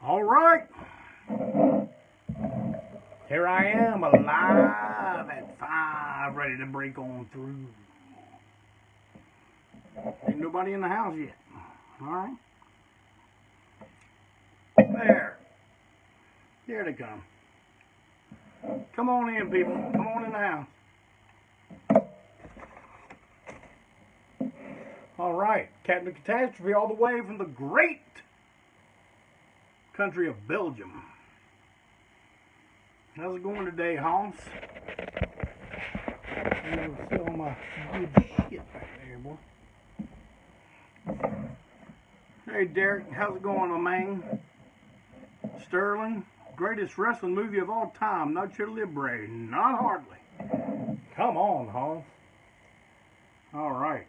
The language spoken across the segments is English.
All right. Here I am, alive at 5, ready to break on through. Ain't nobody in the house yet. All right. There. Here they come. Come on in, people. Come on in the house. All right. Captain Catastrophe all the way from the great country of Belgium. How's it going today, Hans? I'm gonna see all my good shit back there, boy. Hey, Derek, how's it going, my man? Sterling, greatest wrestling movie of all time, Nacho Libre, not hardly. Come on, Hans. All right.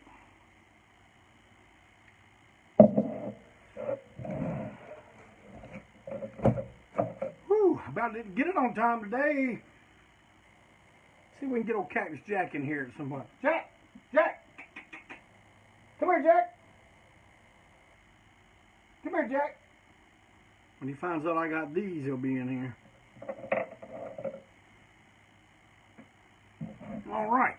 About to get it on time today. See if we can get old Cactus Jack in here at some point. Jack! Jack! Come here, Jack! Come here, Jack! When he finds out I got these, he'll be in here. Alright.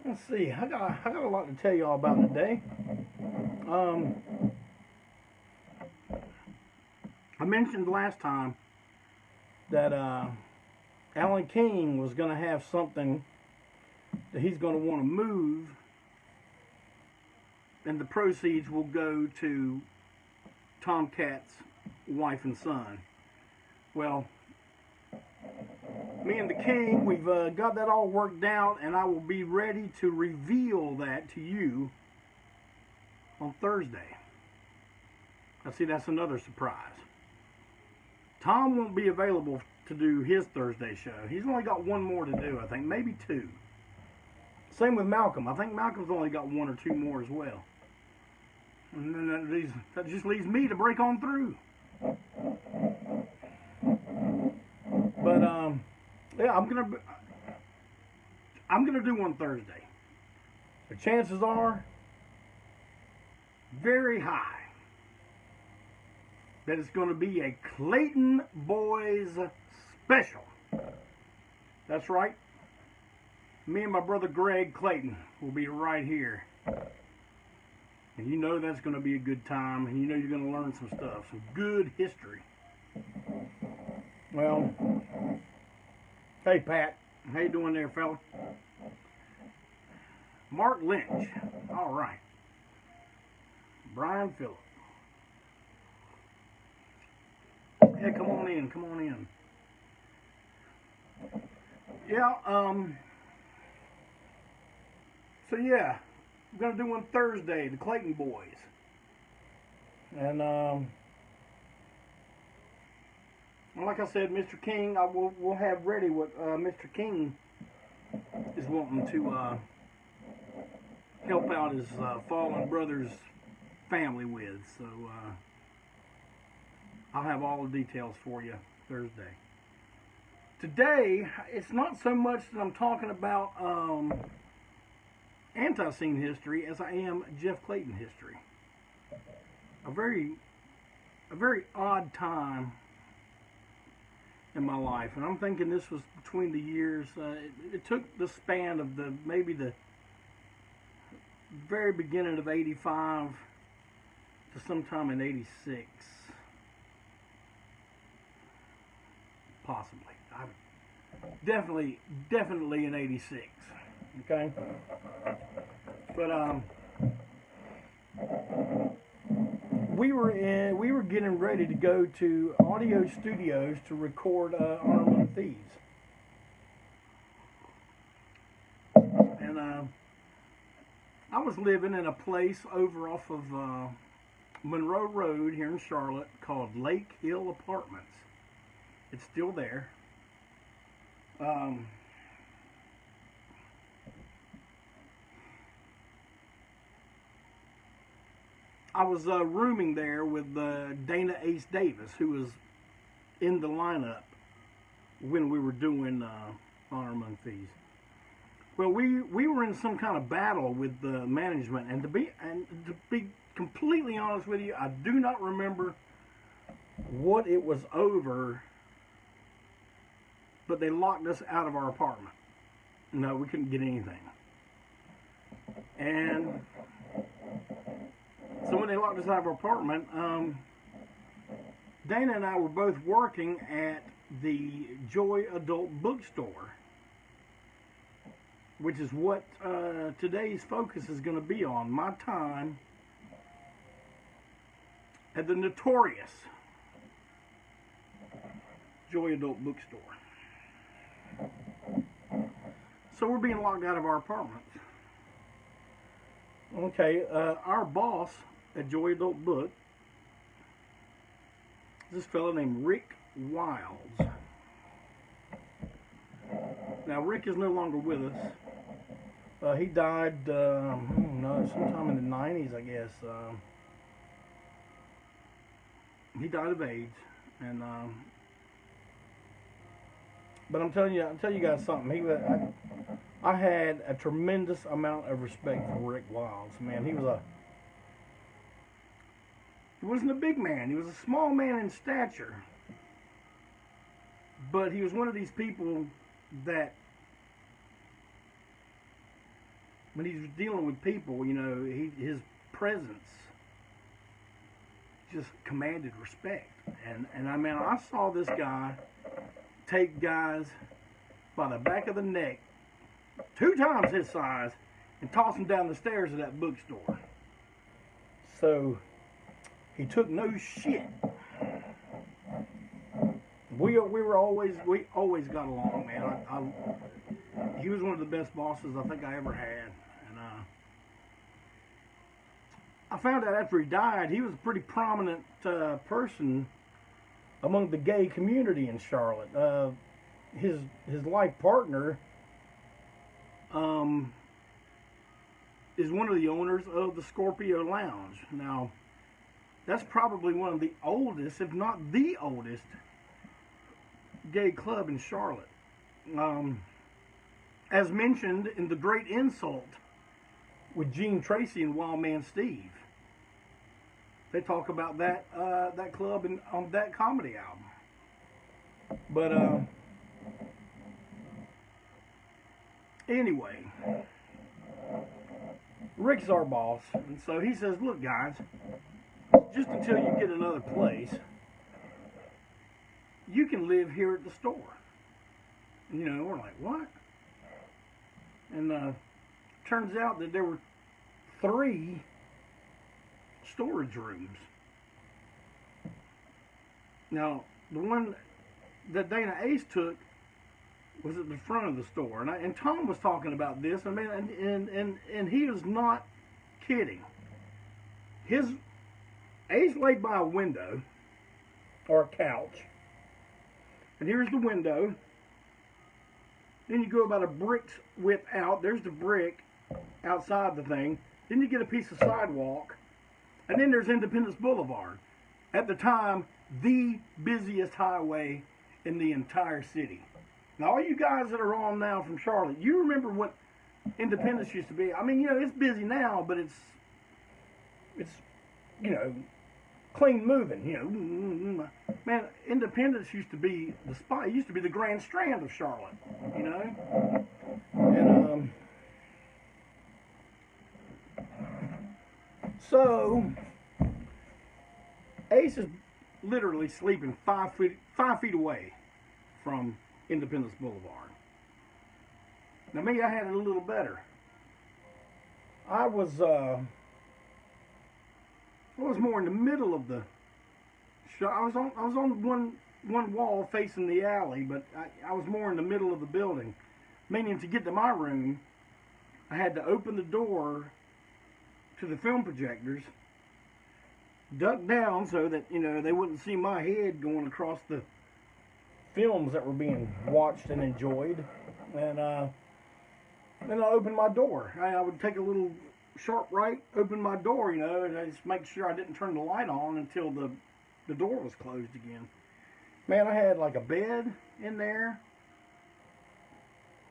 Let's see. I got a lot to tell y'all about today. I mentioned last time that Alan King was going to have something that he's going to want to move, and the proceeds will go to Tomcat's wife and son. Well, me and the King, we've got that all worked out, and I will be ready to reveal that to you on Thursday. Now, see, that's another surprise. Tom won't be available to do his Thursday show. He's only got one more to do, I think. Maybe two. Same with Malcolm. I think Malcolm's only got one or two more as well. And then that just leaves me to break on through. But, yeah, I'm gonna do one Thursday. The chances are very high that it's going to be a Clayton Boys special. That's right. Me and my brother Greg Clayton will be right here. And you know that's going to be a good time. And you know you're going to learn some stuff. Some good history. Well, hey Pat. How you doing there, fella? Mark Lynch. All right. Brian Phillips. Yeah, come on in, come on in. Yeah, so yeah, we're going to do one Thursday, the Clayton Boys. And, like I said, Mr. King, we'll have ready what Mr. King is wanting to help out his fallen brother's family with. So, I'll have all the details for you Thursday. Today, it's not so much that I'm talking about ANTiSEEN history as I am Jeff Clayton history. A very odd time in my life, and I'm thinking this was between the years. It took the span of maybe the very beginning of '85 to sometime in '86. Possibly. Definitely in '86. Okay? But we were getting ready to go to audio studios to record Arnold and Thieves. And I was living in a place over off of Monroe Road here in Charlotte called Lake Hill Apartments. It's still there. I was rooming there with Dana Ace Davis, who was in the lineup when we were doing Honor Among Thieves. Well, we were in some kind of battle with the management, and to be completely honest with you, I do not remember what it was over, but they locked us out of our apartment. No, we couldn't get anything. And so when they locked us out of our apartment, Dana and I were both working at the Joy Adult Bookstore, which is what today's focus is going to be on. My time at the notorious Joy Adult Bookstore. So we're being locked out of our apartment. Okay, our boss at Joy Adult Book, this fellow named Rick Wilds. Now, Rick is no longer with us. He died, sometime in the 90s, I guess. He died of AIDS, and but I'm telling you guys something. I had a tremendous amount of respect for Rick Wilds. Man, he wasn't a big man. He was a small man in stature, but he was one of these people that, when he was dealing with people, you know, his presence just commanded respect. And I mean, I saw this guy take guys by the back of the neck, 2 times his size, and toss them down the stairs of that bookstore. So he took no shit. We always got along, man. He was one of the best bosses I think I ever had. And I found out after he died, he was a pretty prominent person among the gay community in Charlotte. His life partner is one of the owners of the Scorpio Lounge. Now, that's probably one of the oldest, if not the oldest, gay club in Charlotte. As mentioned in The Great Insult with Gene Tracy and Wild Man Steve, they talk about that that club on that comedy album. But anyway, Rick's our boss, and so he says, "Look, guys, just until you get another place, you can live here at the store." You know, we're like, "What?" And turns out that there were 3 storage rooms. Now, the one that Dana Ace took was at the front of the store, and Tom was talking about this. I mean, and he is not kidding. Ace laid by a window or a couch, and here's the window. Then you go about a brick's width out. There's the brick outside the thing. Then you get a piece of sidewalk, and then there's Independence Boulevard. At the time, the busiest highway in the entire city. Now, all you guys that are on now from Charlotte, you remember what Independence used to be. I mean, you know, it's busy now, but it's you know, clean moving. You know, man, Independence used to be the spot. It used to be the Grand Strand of Charlotte. You know, and so Ace is literally sleeping 5 feet away from Independence Boulevard. Now me, I had it a little better. I was more in the middle of the shop. I was on one wall facing the alley, but I was more in the middle of the building. Meaning, to get to my room, I had to open the door to the film projectors, duck down so that, you know, they wouldn't see my head going across the films that were being watched and enjoyed. And then I opened my door. I would take a little sharp right, open my door, you know, and I just make sure I didn't turn the light on until the door was closed again. Man, I had like a bed in there.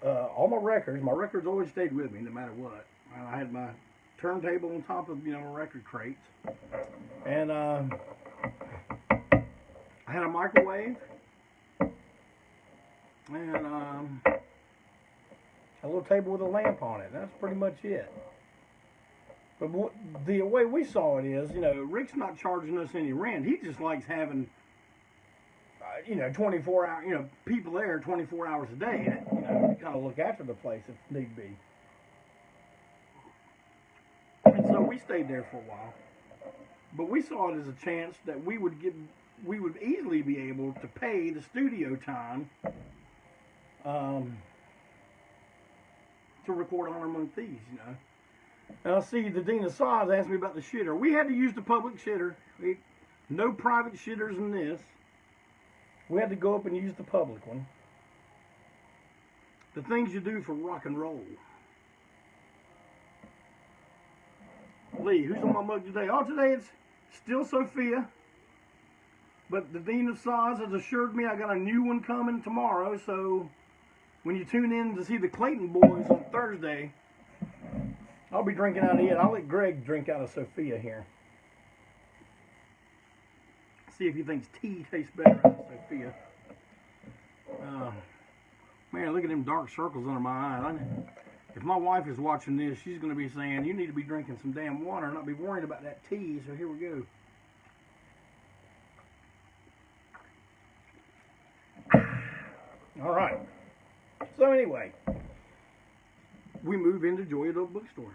All my records always stayed with me no matter what. I had my turntable on top of, record crates. And I had a microwave. And a little table with a lamp on it. That's pretty much it. But the way we saw it is, Rick's not charging us any rent. He just likes having, 24 hour, people there 24 hours a day. To kind of look after the place if need be. And so we stayed there for a while. But we saw it as a chance that we would easily be able to pay the studio time to record Honor Among Thieves, And I see the Dean of Saws asked me about the shitter. We had to use the public shitter. No private shitters in this. We had to go up and use the public one. The things you do for rock and roll. Lee, who's on my mug today? Oh, today it's still Sophia. But the Dean of Saws has assured me I got a new one coming tomorrow. So when you tune in to see the Clayton boys on Thursday, I'll be drinking out of it. I'll let Greg drink out of Sophia here. See if he thinks tea tastes better out of Sophia. Man, look at them dark circles under my eyes. If my wife is watching this, she's going to be saying, you need to be drinking some damn water and not be worried about that tea. So here we go. All right. So anyway, we move into Joy Adult Bookstore.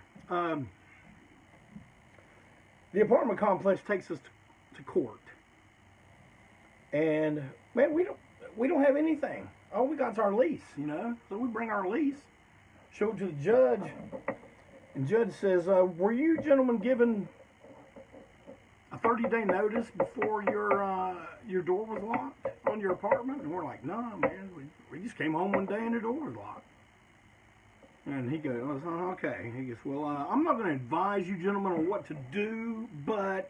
The apartment complex takes us to court, and man, we don't have anything. All we got's our lease, So we bring our lease, show it to the judge, and judge says, "Were you gentlemen given a 30-day notice before your door was locked on your apartment?" And we're like, "No, man, we just came home one day and the door was locked." And he goes, "Oh, okay." He goes, "Well, I'm not going to advise you gentlemen on what to do, but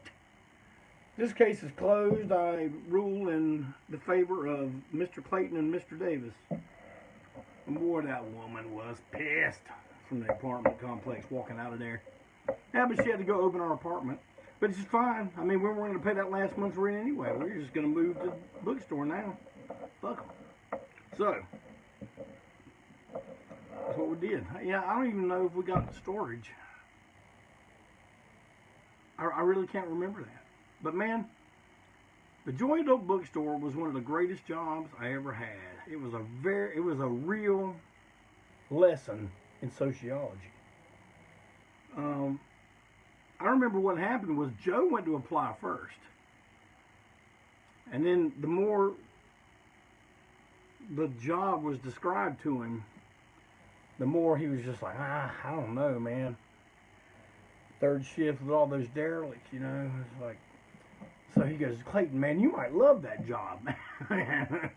this case is closed. I rule in the favor of Mr. Clayton and Mr. Davis." And boy, that woman was pissed from the apartment complex walking out of there. Yeah, but she had to go open our apartment. But it's fine. I mean, we weren't going to pay that last month's rent anyway. We're just going to move to the bookstore now. Fuck them. So, that's what we did. Yeah, I don't even know if we got storage. I really can't remember that. But man, the Joy Adult Bookstore was one of the greatest jobs I ever had. It was a real lesson in sociology. I remember what happened was Joe went to apply first. And then the more the job was described to him, the more he was just like, I don't know, man. Third shift with all those derelicts, It's like, so he goes, "Clayton, man, you might love that job, man."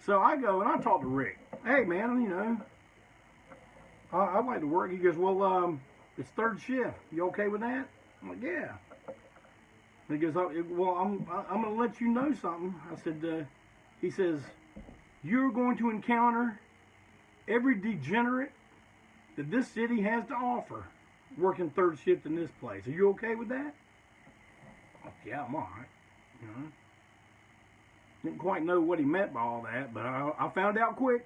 So I go and I talk to Rick. "Hey, man, I'd like to work." He goes, "Well, it's third shift. You okay with that?" I'm like, "Yeah." And he goes, "Well, I'm going to let you know something." I said, he says, "You're going to encounter every degenerate that this city has to offer working third shift in this place. Are you okay with that?" I'm like, "Yeah, I'm all right." Didn't quite know what he meant by all that, but I found out quick.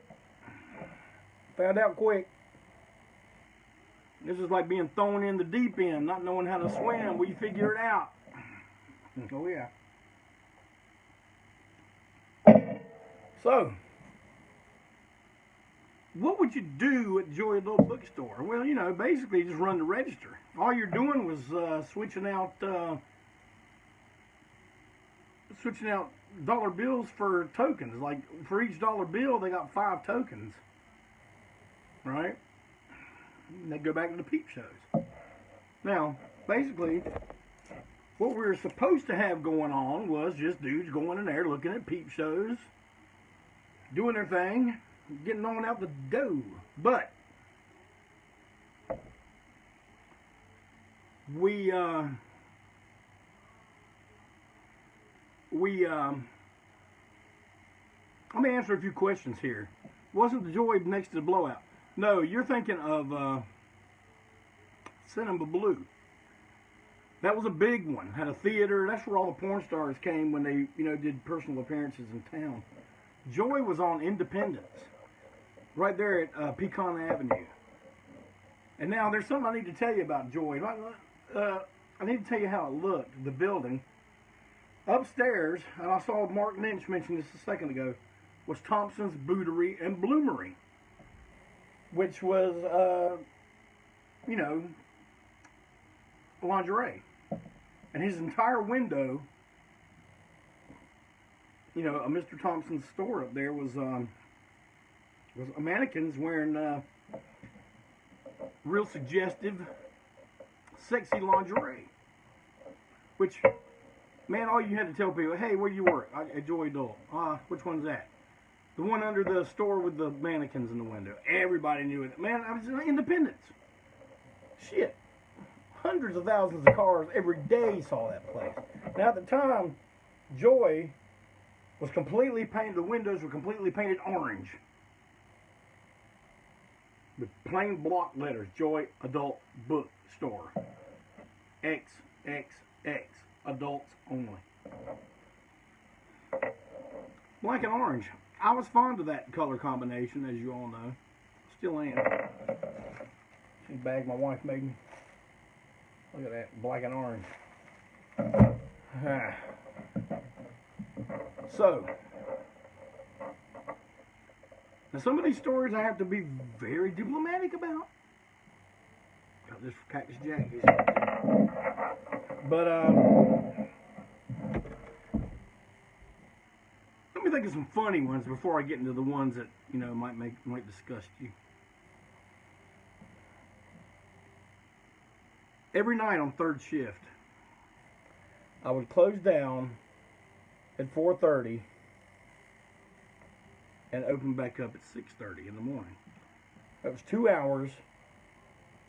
This is like being thrown in the deep end, not knowing how to swim. We figure it out. Oh, yeah. So, what would you do at Joy Adult Bookstore? Well, basically just run the register. All you're doing was switching out dollar bills for tokens. Like for each dollar bill, they got 5 tokens, right? And they go back to the peep shows. Now, basically, what we were supposed to have going on was just dudes going in there looking at peep shows, doing their thing, getting on out the door. But let me answer a few questions here. Wasn't the Joy next to the Blowout? No, you're thinking of Cinema Blue. That was a big one. Had a theater. That's where all the porn stars came when they, did personal appearances in town. Joy was on Independence, right there at Pecan Avenue. And now there's something I need to tell you about Joy. I need to tell you how it looked, the building. Upstairs, and I saw Mark Lynch mention this a second ago, was Thompson's Bootery and Bloomery, which was, lingerie. And his entire window, a Mr. Thompson's store up there was mannequins wearing real suggestive, sexy lingerie. Which, man, all you had to tell people, hey, where you work? At Joy Adult. Which one's that? The one under the store with the mannequins in the window. Everybody knew it. Man, I was in Independence. Shit. Hundreds of thousands of cars every day saw that place. Now, at the time, Joy was completely painted. The windows were completely painted orange. With plain block letters. Joy Adult Bookstore. XXX. Adults only. Black and orange. I was fond of that color combination, as you all know. Still am. See the bag my wife made me. Look at that, black and orange. So, now some of these stories I have to be very diplomatic about. Got this for Cactus Jack. But, let me think of some funny ones before I get into the ones that, might disgust you. Every night on third shift, I would close down at 4:30 and open back up at 6:30 in the morning. That was 2 hours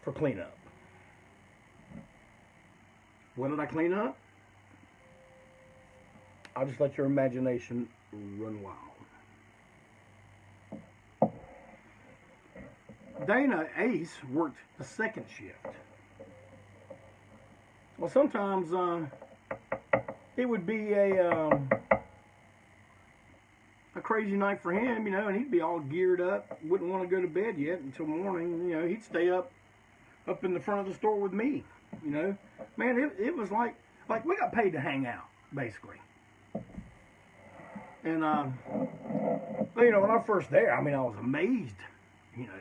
for cleanup. What did I clean up? I'll just let your imagination run wild. Dana Ace worked the second shift. Well, sometimes it would be a crazy night for him, and he'd be all geared up, wouldn't want to go to bed yet until morning. He'd stay up in the front of the store with me. Man, it was like we got paid to hang out, basically. And when I was first there, I was amazed.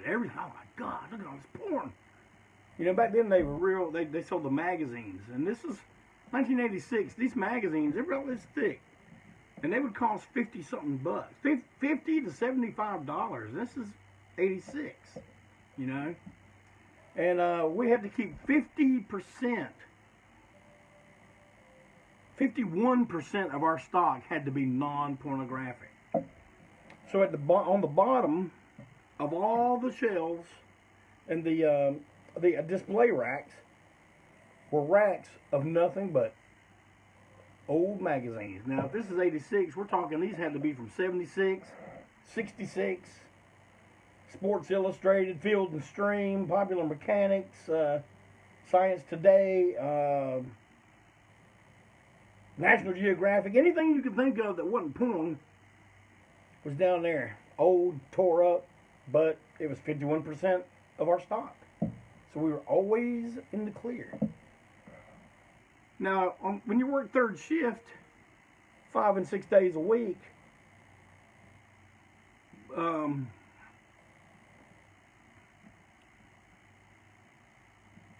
Everything. Oh my God, look at all this porn. Back then they were real. They sold the magazines, and this is 1986. These magazines, they were all this thick, and they would cost $50-something bucks, $50 to $75. This is 86, and we had to keep 50%. 51% of our stock had to be non-pornographic. So on the bottom of all the shelves and the display racks were racks of nothing but old magazines. Now, if this is 86, we're talking these had to be from 76, 66, Sports Illustrated, Field and Stream, Popular Mechanics, Science Today, National Geographic, anything you could think of that wasn't porn was down there. Old, tore up, but it was 51% of our stock. So we were always in the clear. Now, when you work third shift, 5 and 6 days a week,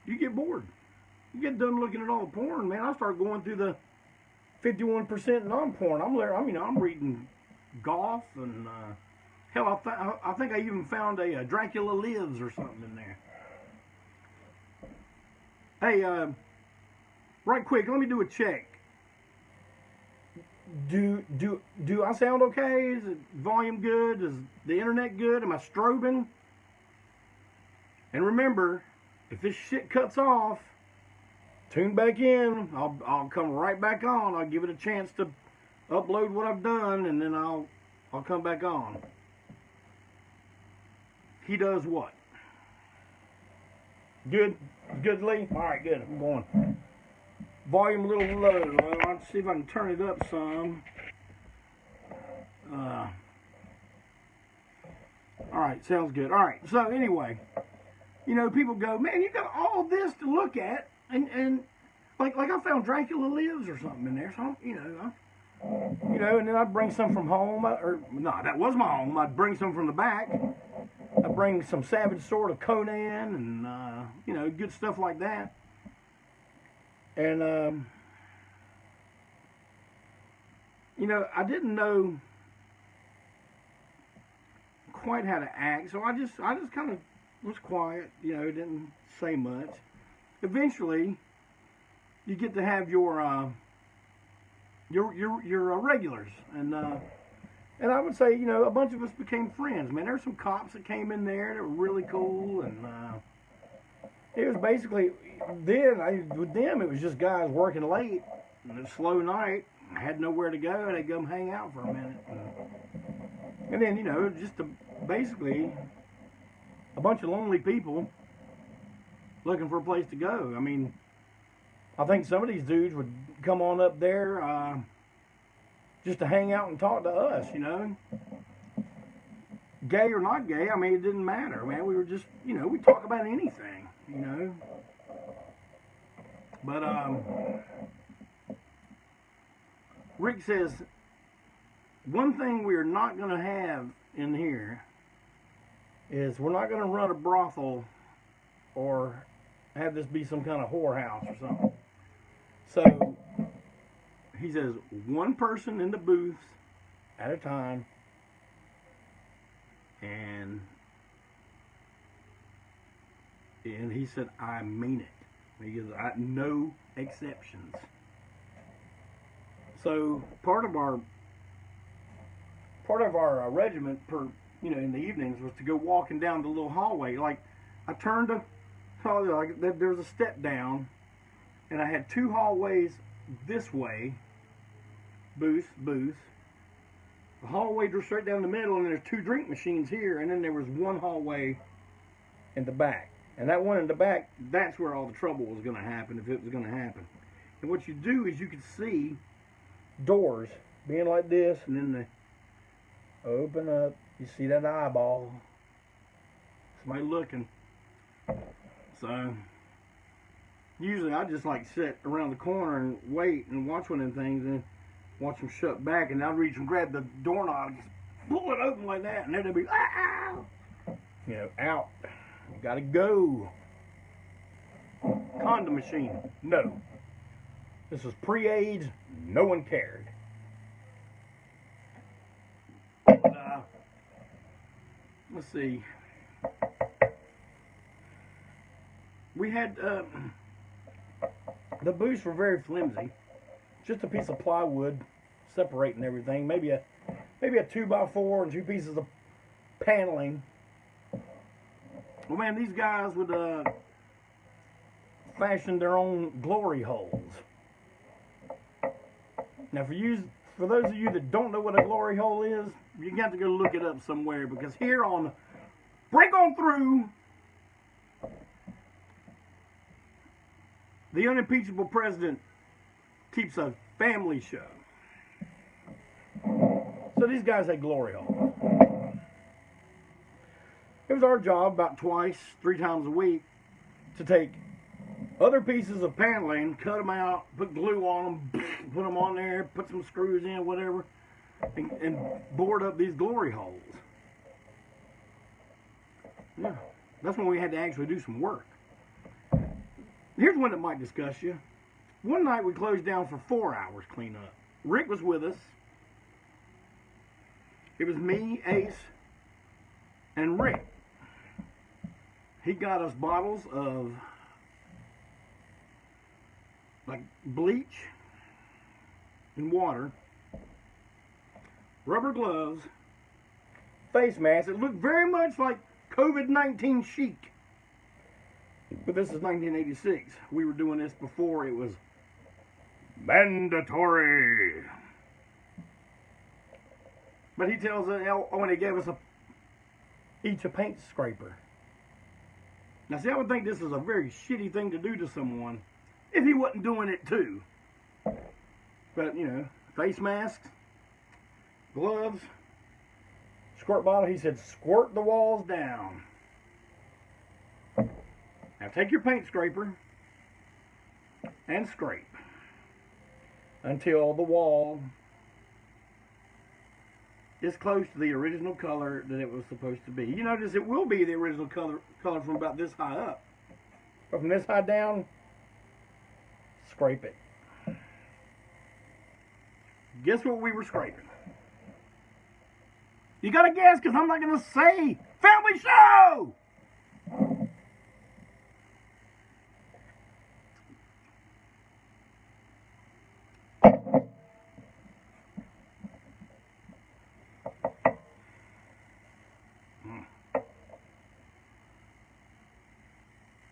you get bored. You get done looking at all the porn, man. I start going through the 51% non-porn. I'm reading golf and hell, I think I even found a Dracula Lives or something in there. Hey, right quick, let me do a check. Do I sound okay? Is the volume good? Is the internet good? Am I strobing? And remember, if this shit cuts off, tune back in. I'll come right back on. I'll give it a chance to upload what I've done, and then I'll come back on. He does what? Good. Good, Lee? All right, good. I'm going. Volume a little low. Well, I'll see if I can turn it up some. All right, sounds good. All right, so anyway, you know, people go, man, you got all this to look at, and like I found Dracula Lives or something in there, so and then I'd bring some from home, or no, that was my home. I'd bring some from the back. I'd bring some Savage Sword of Conan, and good stuff like that. And I didn't know quite how to act, so I just kind of was quiet, didn't say much. Eventually, you get to have your regulars, and I would say, a bunch of us became friends. Man, there were some cops that came in there that were really cool, and it was basically with them it was just guys working late and a slow night, had nowhere to go. They'd go hang out for a minute, and then basically a bunch of lonely people looking for a place to go. I mean, I think some of these dudes would come on up there just to hang out and talk to us, Gay or not gay, I mean, it didn't matter, man. We were just, we talk about anything, But Rick says, one thing we're not going to have in here is we're not going to run a brothel or have this be some kind of whorehouse or something. So he says one person in the booths at a time, and he said, I mean it. He goes, no exceptions. So part of our regiment in the evenings was to go walking down the little hallway. Like, I turned there was a step down, and I had two hallways this way, booths. The hallway drew straight down the middle, and there's two drink machines here, and then there was one hallway in the back. And that one in the back, that's where all the trouble was going to happen, if it was going to happen. And what you do is you could see doors being like this, and then they open up. You see that eyeball. Somebody looking. So usually I just like sit around the corner and wait and watch one of them things, and watch them shut back, and I'd reach and grab the doorknob and just pull it open like that, and then they'd be out. You gotta go. Condom machine, no. This was pre-AIDS, no one cared. Let's see. We had the booths were very flimsy. Just a piece of plywood separating everything. Maybe a 2x4 and two pieces of paneling. Well, man, these guys would fashion their own glory holes. Now, for those of you that don't know what a glory hole is, you got to go look it up somewhere, because here on Break On Through, the Unimpeachable President keeps a family show. So these guys had glory holes. It was our job about 3 times a week to take other pieces of paneling, cut them out, put glue on them, put them on there, put some screws in, whatever, and board up these glory holes. Yeah, that's when we had to actually do some work. Here's one that might disgust you. One night we closed down for 4 hours cleanup. Rick was with us. It was me, Ace, and Rick. He got us bottles of like bleach and water, rubber gloves, face masks. It looked very much like COVID-19 chic. But this is 1986. We were doing this before it was mandatory. But he tells us, when he gave us each a paint scraper. Now, see, I would think this is a very shitty thing to do to someone if he wasn't doing it too. But, you know, face masks, gloves, squirt bottle. He said, squirt the walls down. Now, take your paint scraper and scrape until the wall is close to the original color that it was supposed to be. You notice it will be the original color from about this high up. But from this high down, scrape it. Guess what we were scraping? You gotta guess, because I'm not gonna say. Family show!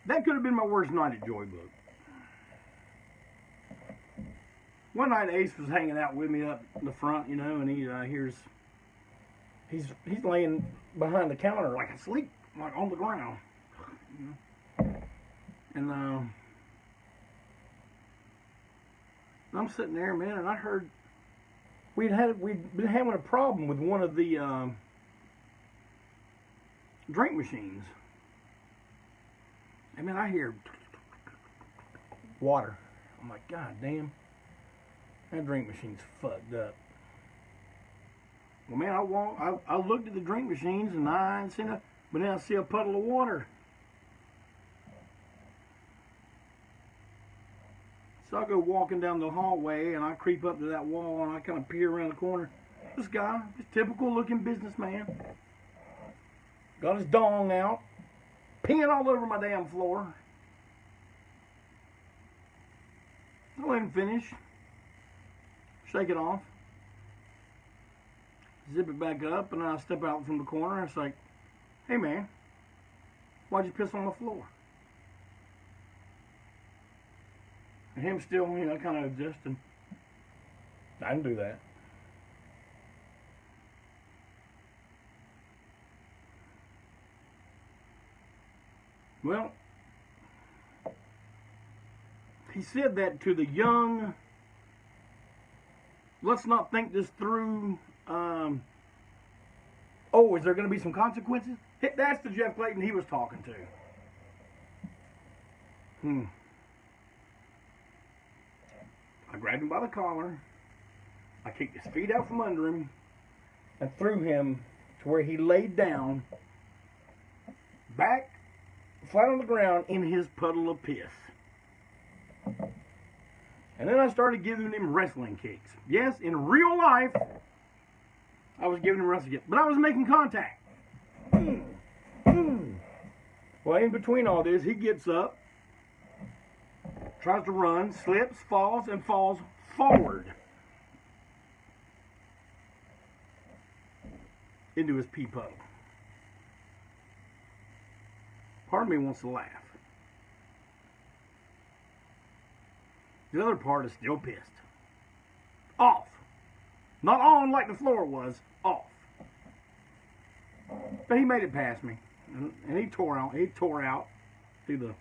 That could have been my worst night at Joy Book. One night Ace was hanging out with me up in the front, you know, and he he's laying behind the counter like asleep, like on the ground. You know? And I'm sitting there, man, and I heard we'd been having a problem with one of the drink machines. I mean, I hear water. I'm like, God damn, that drink machine's fucked up. Well, man, I looked at the drink machines and I ain't seen but then I see a puddle of water. So I go walking down the hallway and I creep up to that wall and I kind of peer around the corner. This guy, this typical looking businessman, got his dong out, peeing all over my damn floor. I let him finish. Shake it off. Zip it back up, and I step out from the corner. It's like, hey man, why'd you piss on the floor? And him still, you know, kind of adjusting. I didn't do that. Well, he said that to the young, let's not think this through. Oh, is there going to be some consequences? That's the Jeff Clayton he was talking to. I grabbed him by the collar. I kicked his feet out from under him and threw him to where he laid down, back flat on the ground in his puddle of piss. And then I started giving him wrestling kicks. Yes, in real life, I was giving him wrestling kicks, but I was making contact. Well, in between all this, he gets up, tries to run, slips, falls, and falls forward into his pee puddle. Part of me wants to laugh. The other part is still pissed. Off. Not on like the floor was. Off. But he made it past me. And he tore out through the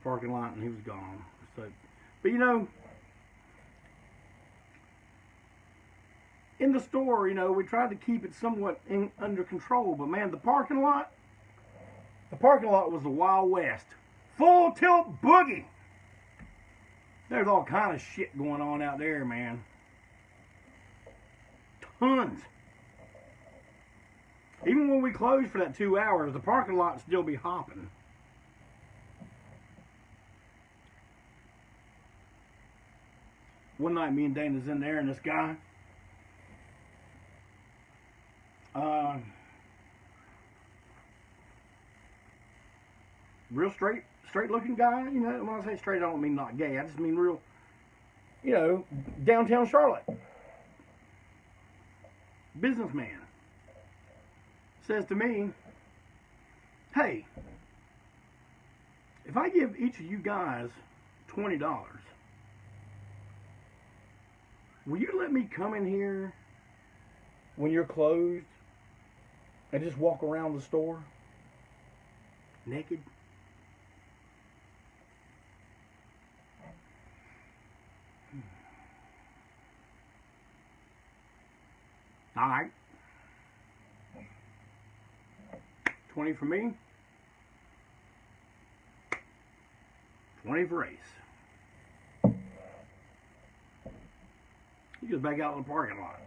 parking lot and he was gone. So, but you know, in the store, you know, we tried to keep it somewhat under control, but man, the parking lot was the Wild West. Full tilt boogie. There's all kind of shit going on out there, man. Tons. Even when we closed for that 2 hours, the parking lot still be hopping. One night, me and Dana's in there, and this guy, real straight looking guy, you know. When I say straight, I don't mean not gay. I just mean real, you know, downtown Charlotte. Businessman. Says to me, hey, if I give each of you guys $20, will you let me come in here when you're closed and just walk around the store? naked. All right. 20 for me. 20 for Ace. He goes back out in the parking lot.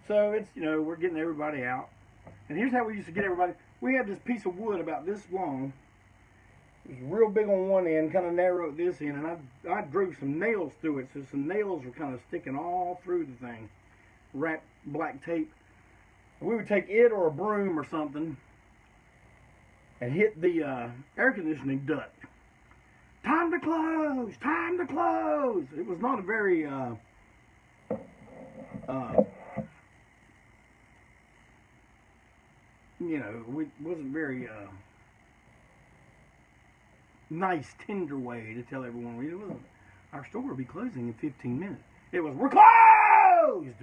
So it's, you know, we're getting everybody out. And here's how we used to get everybody. We had this piece of wood about this long. It was real big on one end, kind of narrow at this end, and I drove some nails through it, so some nails were kind of sticking all through the thing. Wrapped black tape. And we would take it or a broom or something and hit the air conditioning duct. Time to close! Time to close! It was not a very you know, it wasn't very nice, tender way to tell everyone it wasn't. Our store will be closing in 15 minutes. It was, we're closed!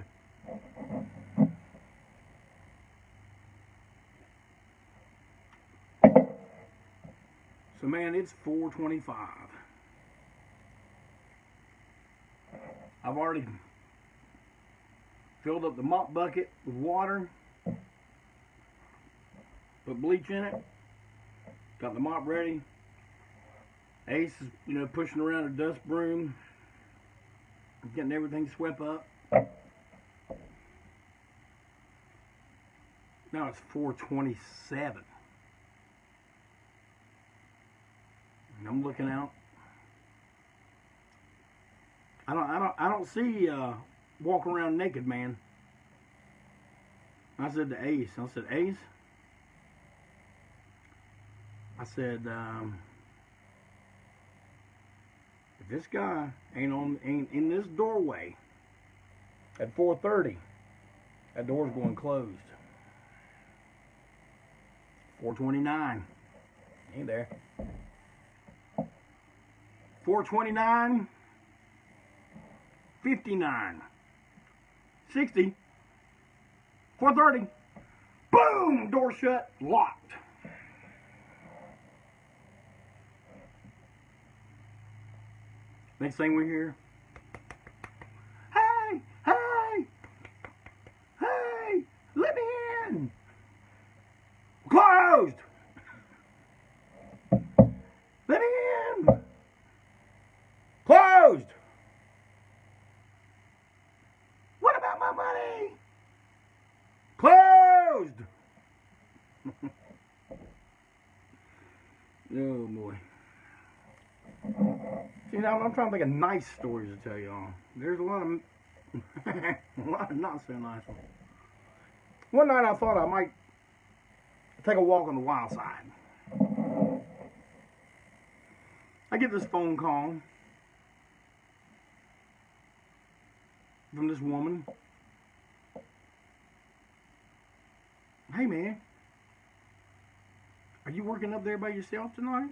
So man, it's 4:25. I've already filled up the mop bucket with water, put bleach in it, got the mop ready. Ace is, you know, pushing around a dust broom, getting everything swept up. Now it's 4:27. And I'm looking out. I don't see walk around naked man. I said to Ace, Ace, I said, if this guy ain't in this doorway at 4:30, that door's going closed. 4:29, ain't there. 4:29, 59, 60, 4:30, boom, door shut, locked. Next thing we hear, hey, hey, hey, let me in. Closed. Let me in. Closed. What about my money? Closed. Oh boy. See, now I'm trying to think of nice stories to tell y'all. There's a lot of not so nice ones. One night I thought I might take a walk on the wild side. I get this phone call from this woman. Hey man, are you working up there by yourself tonight?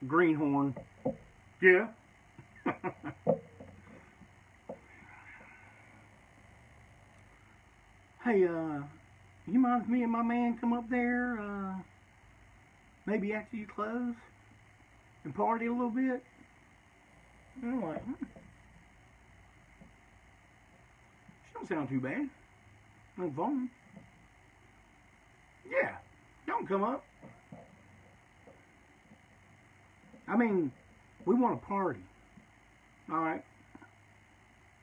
Greenhorn. Yeah. Hey, you mind if me and my man come up there, maybe after you close and party a little bit? And I'm like, she don't sound too bad. No phone. Yeah, don't come up. I mean, we want to party. All right.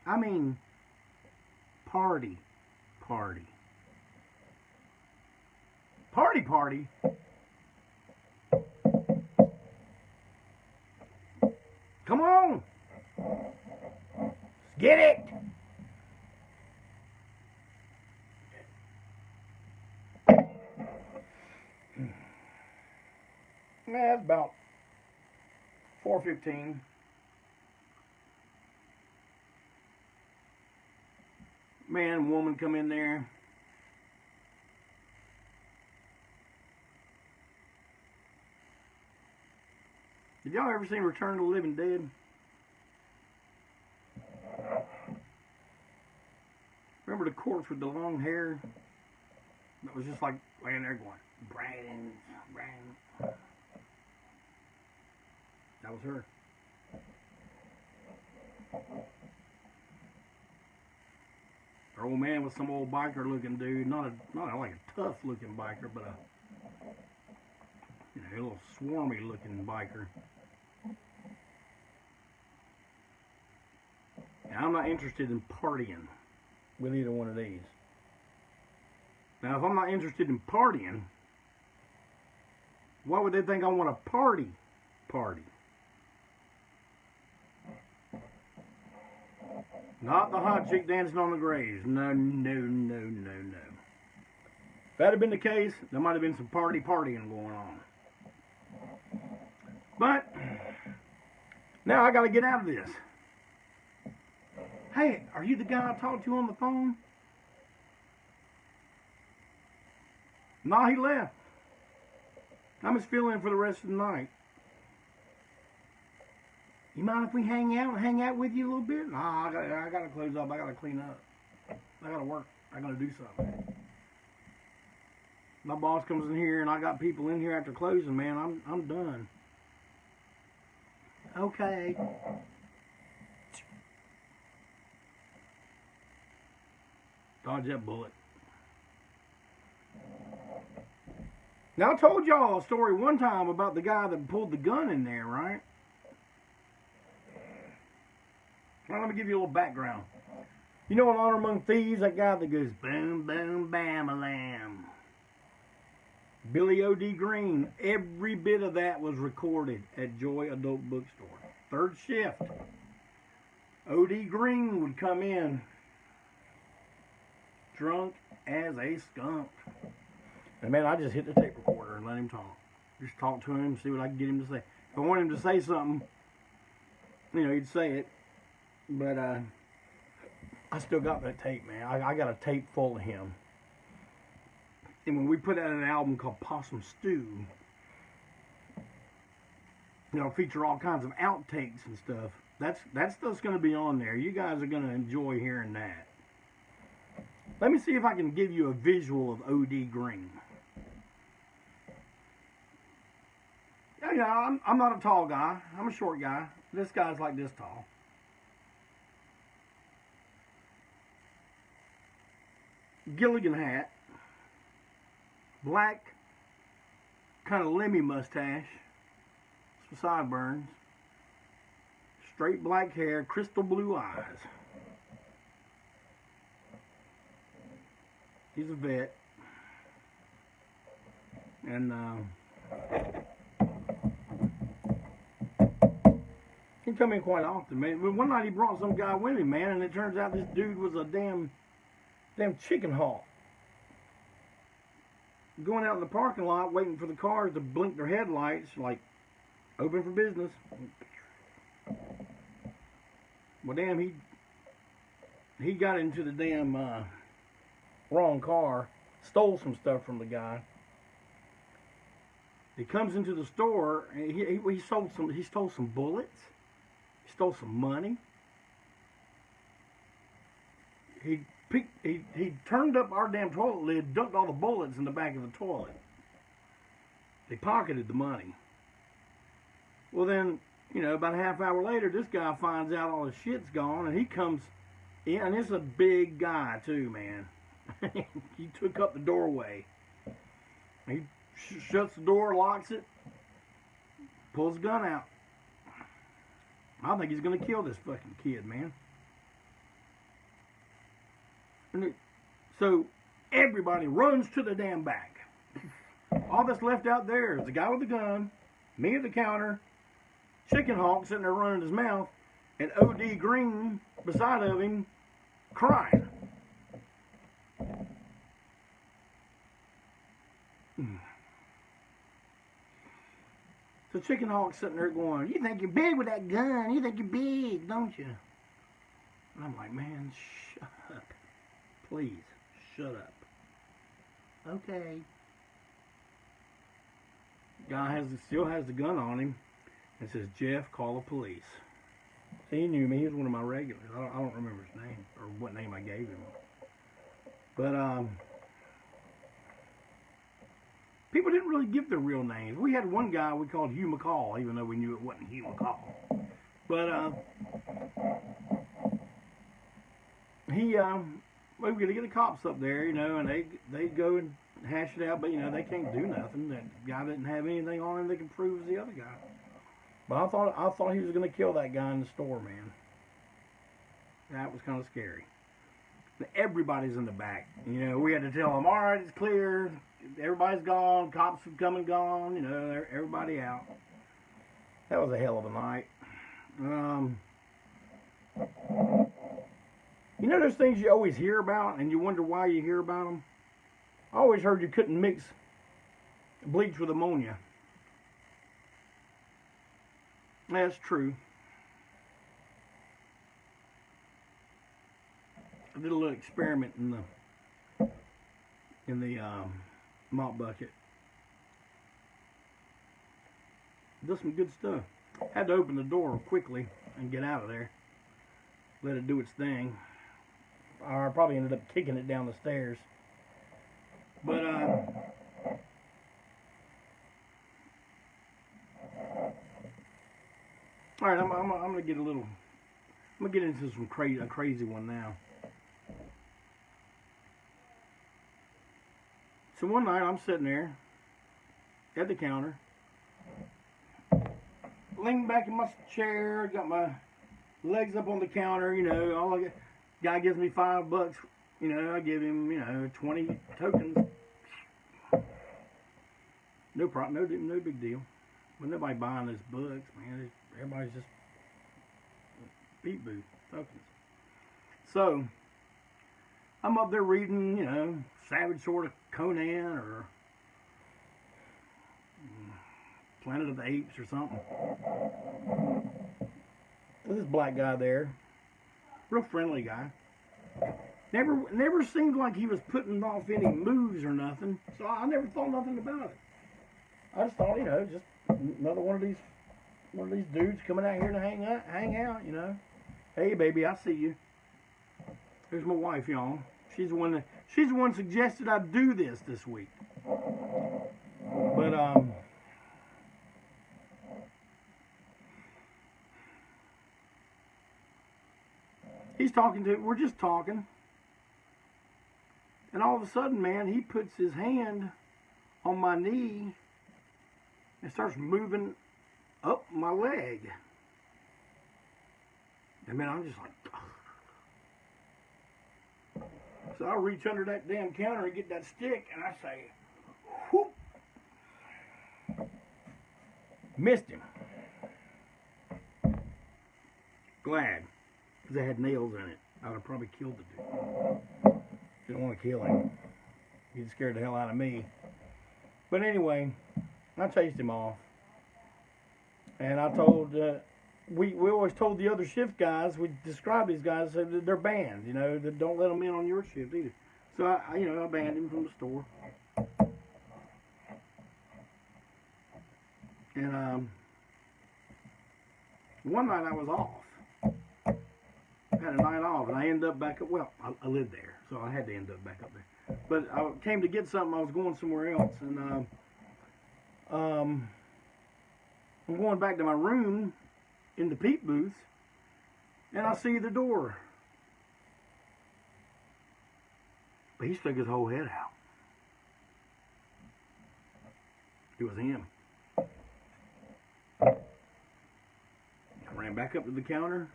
I mean, party. Party. Come on. Let's get it. Yeah, it's about 4:15. Man and woman come in there. Did y'all ever see Return of the Living Dead? Remember the corpse with the long hair that was just like laying there going, Brandon, Brandon. That was her. Her old man was some old biker looking dude, not like a tough looking biker, but a little swarmy looking biker. And I'm not interested in partying with either one of these. Now, if I'm not interested in partying, why would they think I want to party? Not the hot chick dancing on the graves. No. If that had been the case, there might have been some partying going on. But now I got to get out of this. Hey, are you the guy I talked to on the phone? No, he left. I'm just filling in for the rest of the night. You mind if we hang out with you a little bit? Nah, I gotta close up. I gotta clean up. I gotta work. I gotta do something. My boss comes in here and I got people in here after closing, man. I'm done. Okay. Dodge that bullet. Now, I told y'all a story one time about the guy that pulled the gun in there, right? Well, let me give you a little background. You know, in Honor Among Thieves, that guy that goes boom, boom, bam-a-lam. Billy O.D. Green, every bit of that was recorded at Joy Adult Bookstore. Third shift. O.D. Green would come in drunk as a skunk. And man, I just hit the tape recorder and let him talk. Just talk to him, see what I can get him to say. If I want him to say something, you know, he'd say it. But I still got that tape, man. I got a tape full of him. And when we put out an album called Possum Stew, it'll feature all kinds of outtakes and stuff. That stuff's going to be on there. You guys are going to enjoy hearing that. Let me see if I can give you a visual of O.D. Green. Yeah, I'm not a tall guy. I'm a short guy. This guy's like this tall. Gilligan hat. Black, kind of lemmy mustache. Some sideburns. Straight black hair. Crystal blue eyes. He's a vet. And he come in quite often, man. One night he brought some guy with him, man, and it turns out this dude was a damn chicken hawk. Going out in the parking lot, waiting for the cars to blink their headlights, like, open for business. Well, damn, he got into the damn wrong car, stole some stuff from the guy. He comes into the store and he stole some bullets. He stole some money. He turned up our damn toilet lid, dumped all the bullets in the back of the toilet. They pocketed the money. Well then, you know, about a half hour later, this guy finds out all his shit's gone, and he comes in, and it's a big guy too, man. He took up the doorway. He shuts the door, locks it, pulls the gun out. I think he's going to kill this fucking kid, man. So everybody runs to the damn back. All that's left out there is the guy with the gun, me at the counter, Chicken Hawk sitting there running his mouth, and O.D. Green beside of him crying. So Chicken Hawk's sitting there going, "You think you're big with that gun? You think you're big, don't you?" And I'm like, "Man, shut up. Please, shut up." Okay. Guy still has the gun on him and says, "Jeff, call the police." See, he knew me. He was one of my regulars. I don't remember his name or what name I gave him. But people didn't really give their real names. We had one guy we called Hugh McCall, even though we knew it wasn't Hugh McCall. But we were going to get the cops up there, you know, and they go and hash it out, but, you know, they can't do nothing. That guy didn't have anything on him they can prove as the other guy. But I thought he was going to kill that guy in the store, man. That was kind of scary. Everybody's in the back. You know, we had to tell them, all right, it's clear. Everybody's gone. Cops have come and gone. You know, everybody out. That was a hell of a night. You know those things you always hear about and you wonder why you hear about them? I always heard you couldn't mix bleach with ammonia. That's true. I did a little experiment in the mop bucket. Did some good stuff. Had to open the door quickly and get out of there. Let it do its thing. Or I probably ended up kicking it down the stairs. But all right, I'm gonna get a little. I'm gonna get into a crazy one now. So one night I'm sitting there at the counter, leaning back in my chair, got my legs up on the counter. You know, guy gives me $5. You know, I give him 20 tokens. No problem, no big deal. But nobody buying those books, man. Everybody's just beat booth tokens. So I'm up there reading, you know, Savage Sword of Conan or Planet of the Apes or something. There's this black guy there, real friendly guy. Never seemed like he was putting off any moves or nothing. So I never thought nothing about it. I just thought, you know, just another one of these dudes coming out here to hang out, you know. Hey, baby, I see you. Here's my wife, y'all. She's the one suggested I do this week. But we're just talking. And all of a sudden, man, he puts his hand on my knee and starts moving up my leg. And man, I'm just like, so I reach under that damn counter and get that stick, and I say, whoop. Missed him. Glad, because it had nails in it. I would have probably killed the dude. Didn't want to kill him. He'd scared the hell out of me. But anyway, I chased him off. And I told, we always told the other shift guys, we described these guys, said they're banned, you know, that don't let them in on your shift either. So I banned him from the store. And one night I was off. I had a night off, and I ended up back up. Well, I lived there, so I had to end up back up there. But I came to get something. I was going somewhere else, and I'm going back to my room in the peep booth, and I see the door. But he stuck his whole head out. It was him. I ran back up to the counter,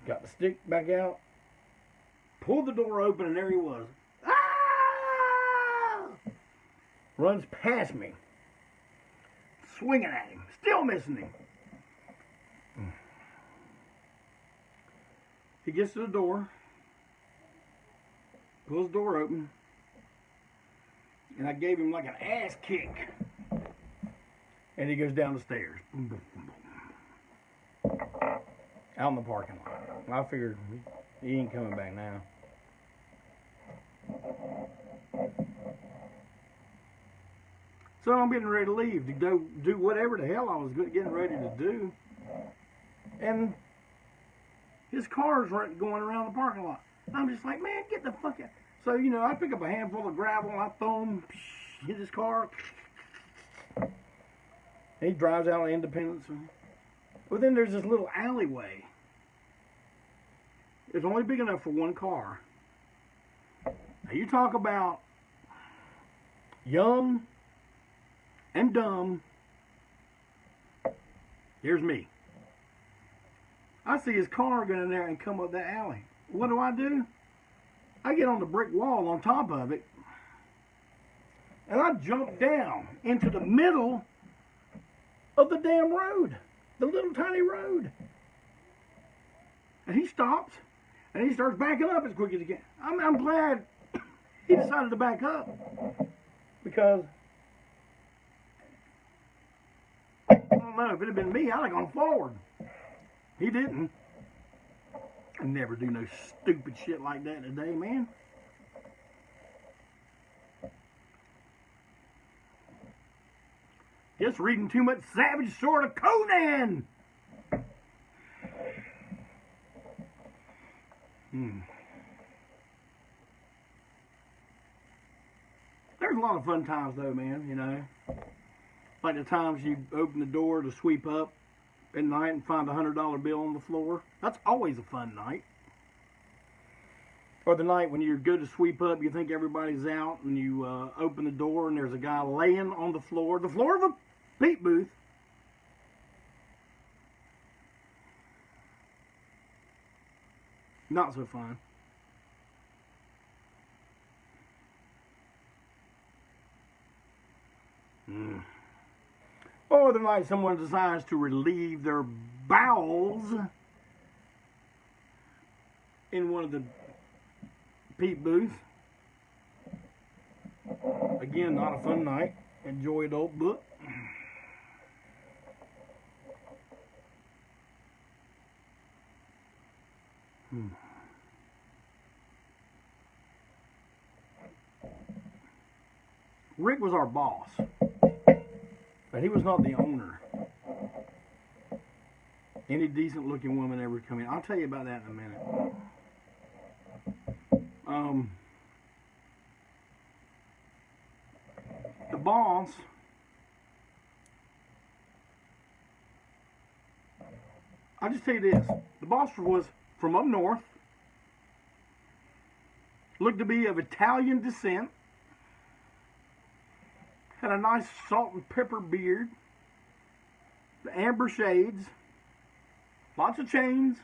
got the stick back out, pulled the door open, and there he was. Ah! Runs past me, swinging at him, still missing him. He gets to the door, pulls the door open, and I gave him like an ass kick. And he goes down the stairs. Boom, boom, boom, boom. Out in the parking lot. I figured he ain't coming back now. So I'm getting ready to leave to go do whatever the hell I was getting ready to do. And his cars weren't going around the parking lot. I'm just like, man, get the fuck out. So, you know, I pick up a handful of gravel and I throw him, hit his car. And he drives out of Independence. Well, then there's this little alleyway. It's only big enough for one car. Now, you talk about young and dumb. Here's me. I see his car going in there and come up that alley. What do? I get on the brick wall on top of it, and I jump down into the middle of the damn road, the little tiny road. And he stops, and he starts backing up as quick as he can. I'm glad he decided to back up, because I don't know, if it had been me, I'd have gone forward. He didn't. I never do no stupid shit like that today, man. Just reading too much Savage Sword of Conan. There's a lot of fun times though, man, you know. Like the times you open the door to sweep up at night and find a $100 bill on the floor. That's always a fun night. Or the night when you go to sweep up, you think everybody's out, and you open the door and there's a guy laying on the floor of a peep booth. Not so fun. Or the night someone decides to relieve their bowels in one of the peep booths. Again, not a fun night at Joy Adult Book. Rick was our boss, but he was not the owner. Any decent looking woman ever come in. I'll tell you about that in a minute. The boss, I'll just tell you this. The boss was from up north, looked to be of Italian descent, had a nice salt and pepper beard, the amber shades, lots of chains,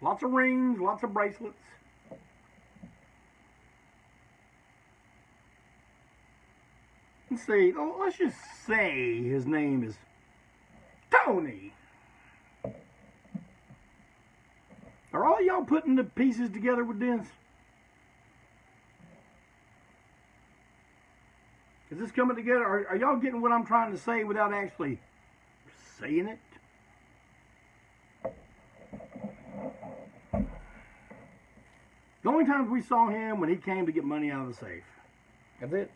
lots of rings, lots of bracelets. Let's see, let's just say his name is Tony. Are all y'all putting the pieces together with this? Is this coming together? Are y'all getting what I'm trying to say without actually saying it? The only times we saw him when he came to get money out of the safe. That's it.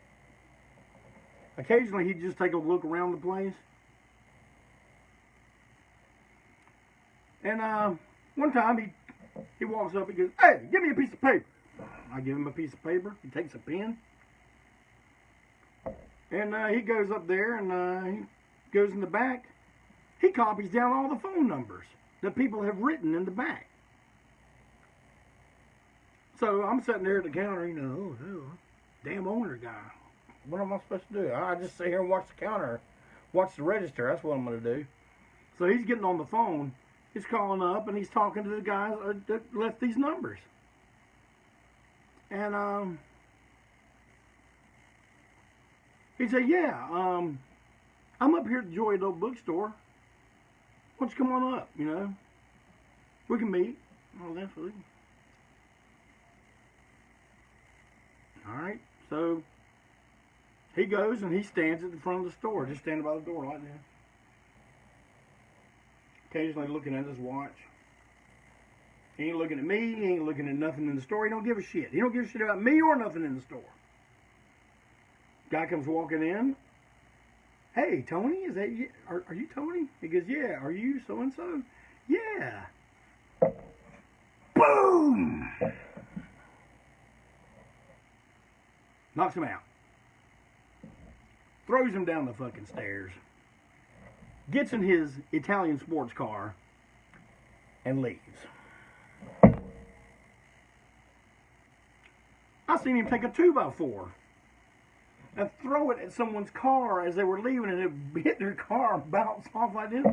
Occasionally he'd just take a look around the place. And one time he walks up and goes, "Hey, give me a piece of paper." I give him a piece of paper. He takes a pen. And he goes up there and he goes in the back. He copies down all the phone numbers that people have written in the back. So I'm sitting there at the counter, you know, damn owner guy. What am I supposed to do? I just sit here and watch the counter, watch the register. That's what I'm going to do. So he's getting on the phone. He's calling up and he's talking to the guys that left these numbers. And he said, "Yeah, I'm up here at the Joy Adult Bookstore. Why don't you come on up, you know? We can meet." Oh, that's really... All right, so he goes and he stands at the front of the store, just standing by the door like that. Occasionally looking at his watch. He ain't looking at me, he ain't looking at nothing in the store. He don't give a shit. He don't give a shit about me or nothing in the store. Guy comes walking in. "Hey, Tony, is that you? Are you Tony?" He goes, "Yeah." "Are you so-and-so?" "Yeah." Boom! knocks him out, throws him down the fucking stairs, gets in his Italian sports car, and leaves. I seen him take a 2x4 and throw it at someone's car as they were leaving, and it hit their car and bounced off like this.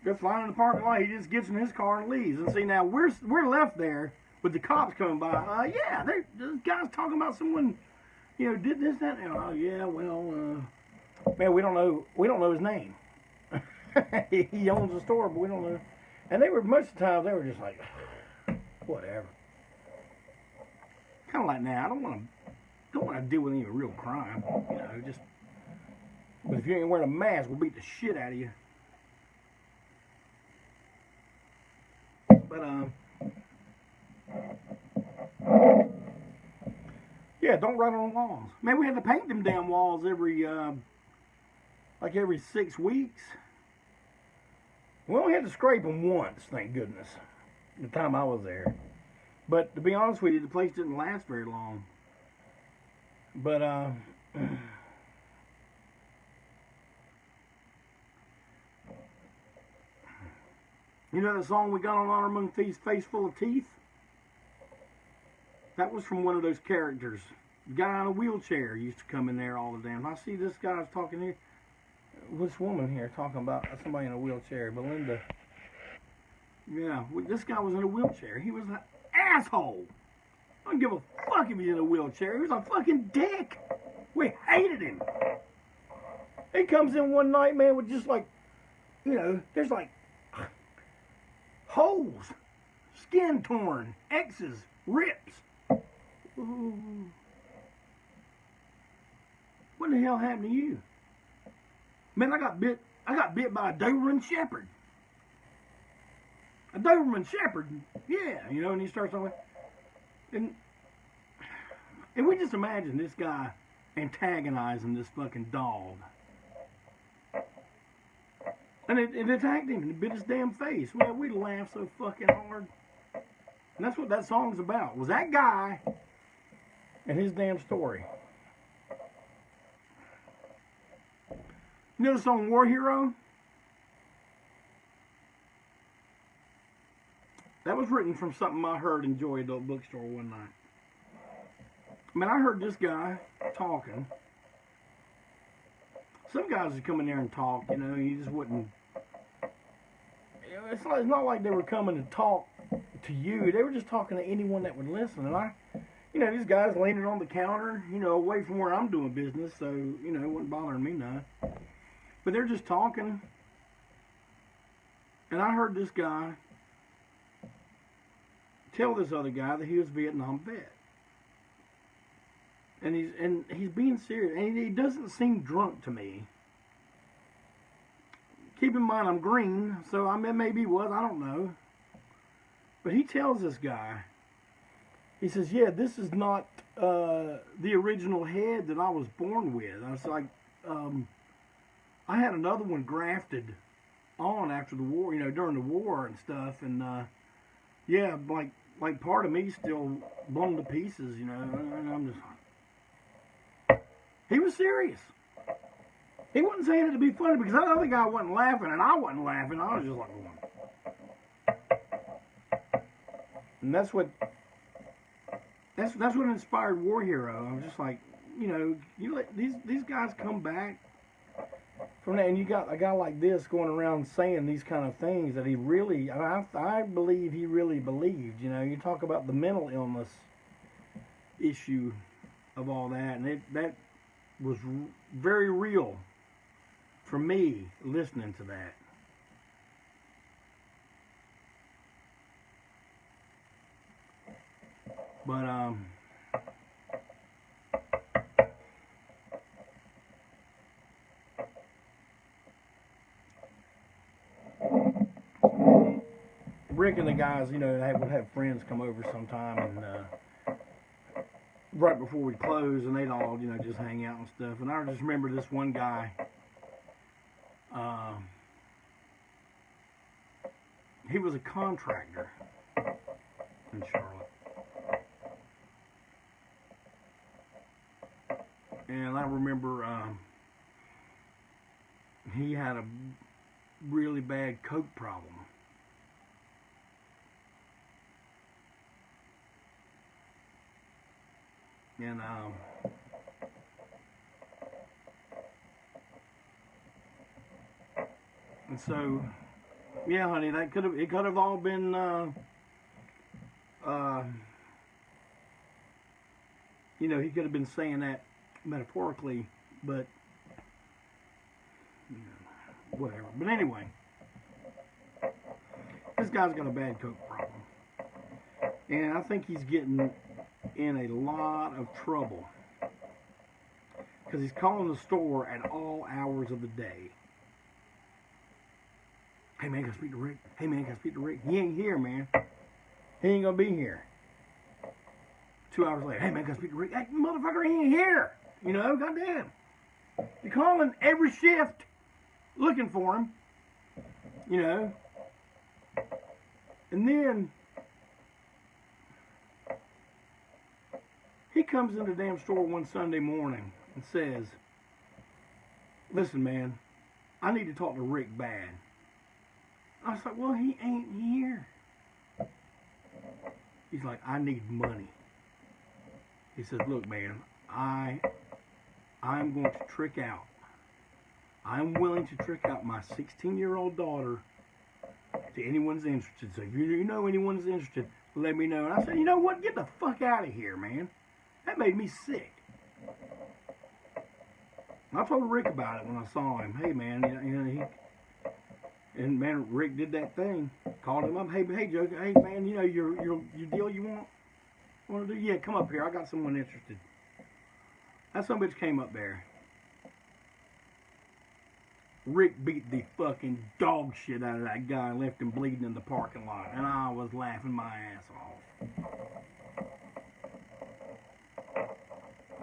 They're flying in the parking lot. He just gets in his car and leaves. And see, now we're left there with the cops coming by. Yeah, this guy's talking about someone, did this, that. And, oh yeah, well, man, we don't know his name. He owns the store, but we don't know. And they were, most of the time, they were just like, whatever. Kind of like now, I don't want to deal with any real crime, just. But if you ain't wearing a mask, we'll beat the shit out of you. But yeah, don't run on walls. Man, we had to paint them damn walls every 6 weeks. We only had to scrape them once, thank goodness, the time I was there. But to be honest with you, the place didn't last very long. But you know the song we got on Honor Among Thieves, Face Full of Teeth? That was from one of those characters. The guy in a wheelchair used to come in there all the damn. I see this guy's talking here. This woman here talking about somebody in a wheelchair, Belinda. Yeah, this guy was in a wheelchair. He was an asshole. I don't give a fuck if he's in a wheelchair. He was a fucking dick. We hated him. He comes in one night, man, with just like, there's like holes, skin torn, X's, rips. Ooh. What the hell happened to you? Man, I got bit by a Doberman Shepherd. A Doberman Shepherd, yeah, and he starts talking, and we just imagine this guy antagonizing this fucking dog. And it attacked him and it bit his damn face. Man, we laughed so fucking hard. And that's what that song's about, was that guy and his damn story. You know the song War Hero? That was written from something I heard in Joy Adult Bookstore one night. I mean, I heard this guy talking. Some guys would come in there and talk, he just wouldn't. It's not like they were coming to talk to you. They were just talking to anyone that would listen. And these guys leaning on the counter, away from where I'm doing business, so, it wasn't bothering me none. But they're just talking. And I heard this guy tell this other guy that he was a Vietnam vet. And he's being serious. And he doesn't seem drunk to me. Keep in mind I'm green, so maybe he was, I don't know. But he tells this guy, he says, yeah, this is not the original head that I was born with. I was like, I had another one grafted on after the war, during the war and stuff. And yeah, like part of me still blown to pieces, and I'm just like, he was serious. He wasn't saying it to be funny because that other guy wasn't laughing and I wasn't laughing. I was just like, and that's what inspired War Hero. I was just like, you let these guys come back from that, and you got a guy like this going around saying these kind of things that he really, I believe he really believed. You talk about the mental illness issue of all that, and that was very real for me listening to that. But Rick and the guys, they would have friends come over sometime, and right before we close, and they'd all, just hang out and stuff. And I just remember this one guy. He was a contractor in Charlotte. And I remember he had a really bad coke problem. And so, yeah, honey, it could have all been you know, he could have been saying that metaphorically, but you know, whatever. But anyway, this guy's got a bad coke problem, and I think he's getting in a lot of trouble because he's calling the store at all hours of the day. Hey man, can I speak to Rick? Hey man, can I speak to Rick? He ain't here, man. He ain't gonna be here. 2 hours later, hey man, can I speak to Rick? Hey, motherfucker, he ain't here. You know, goddamn. You're calling every shift looking for him. You know. And then he comes in the damn store one Sunday morning and says, listen, man, I need to talk to Rick bad. I was like, well, he ain't here. He's like, I need money. He says, look, man, I'm going to trick out. I'm willing to trick out my 16-year-old daughter to anyone's interested. So if you know anyone's interested, let me know. And I said, you know what? Get the fuck out of here, man. That made me sick. And I told Rick about it when I saw him. Hey, man, you know, and man, Rick did that thing. Called him up. Hey, Joe. Hey, man, you know your deal you want to do? Yeah, come up here. I got someone interested. That son of a bitch came up there. Rick beat the fucking dog shit out of that guy and left him bleeding in the parking lot. And I was laughing my ass off.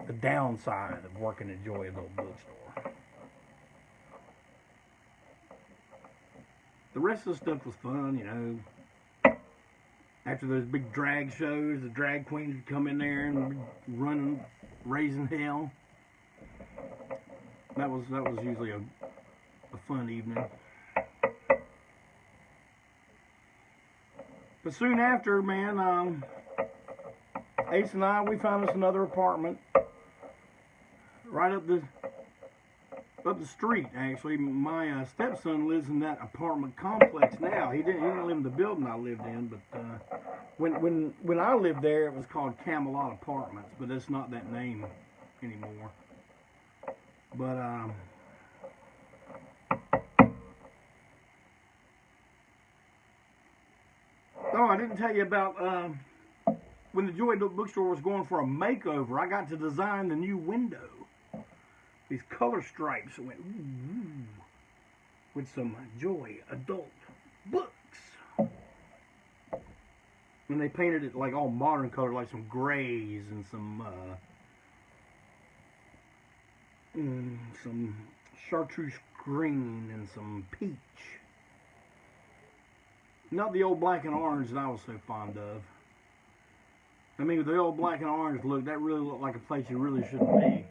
The downside of working at Joy Adult Bookstore. The rest of the stuff was fun, you know. After those big drag shows, the drag queens would come in there and running, raising hell. That was usually a fun evening. But soon after, man, Ace and I, we found us another apartment right up the street. Actually, my stepson lives in that apartment complex now. He didn't live in the building I lived in, but when I lived there, it was called Camelot Apartments, but it's not that name anymore. But oh, I didn't tell you about when the Joy Adult Bookstore was going for a makeover. I got to design the new window. These color stripes went ooh, with some Joy Adult books. And they painted it like all modern color, like some grays and some chartreuse green and some peach. Not the old black and orange that I was so fond of. I mean, with the old black and orange look, that really looked like a place you really shouldn't be.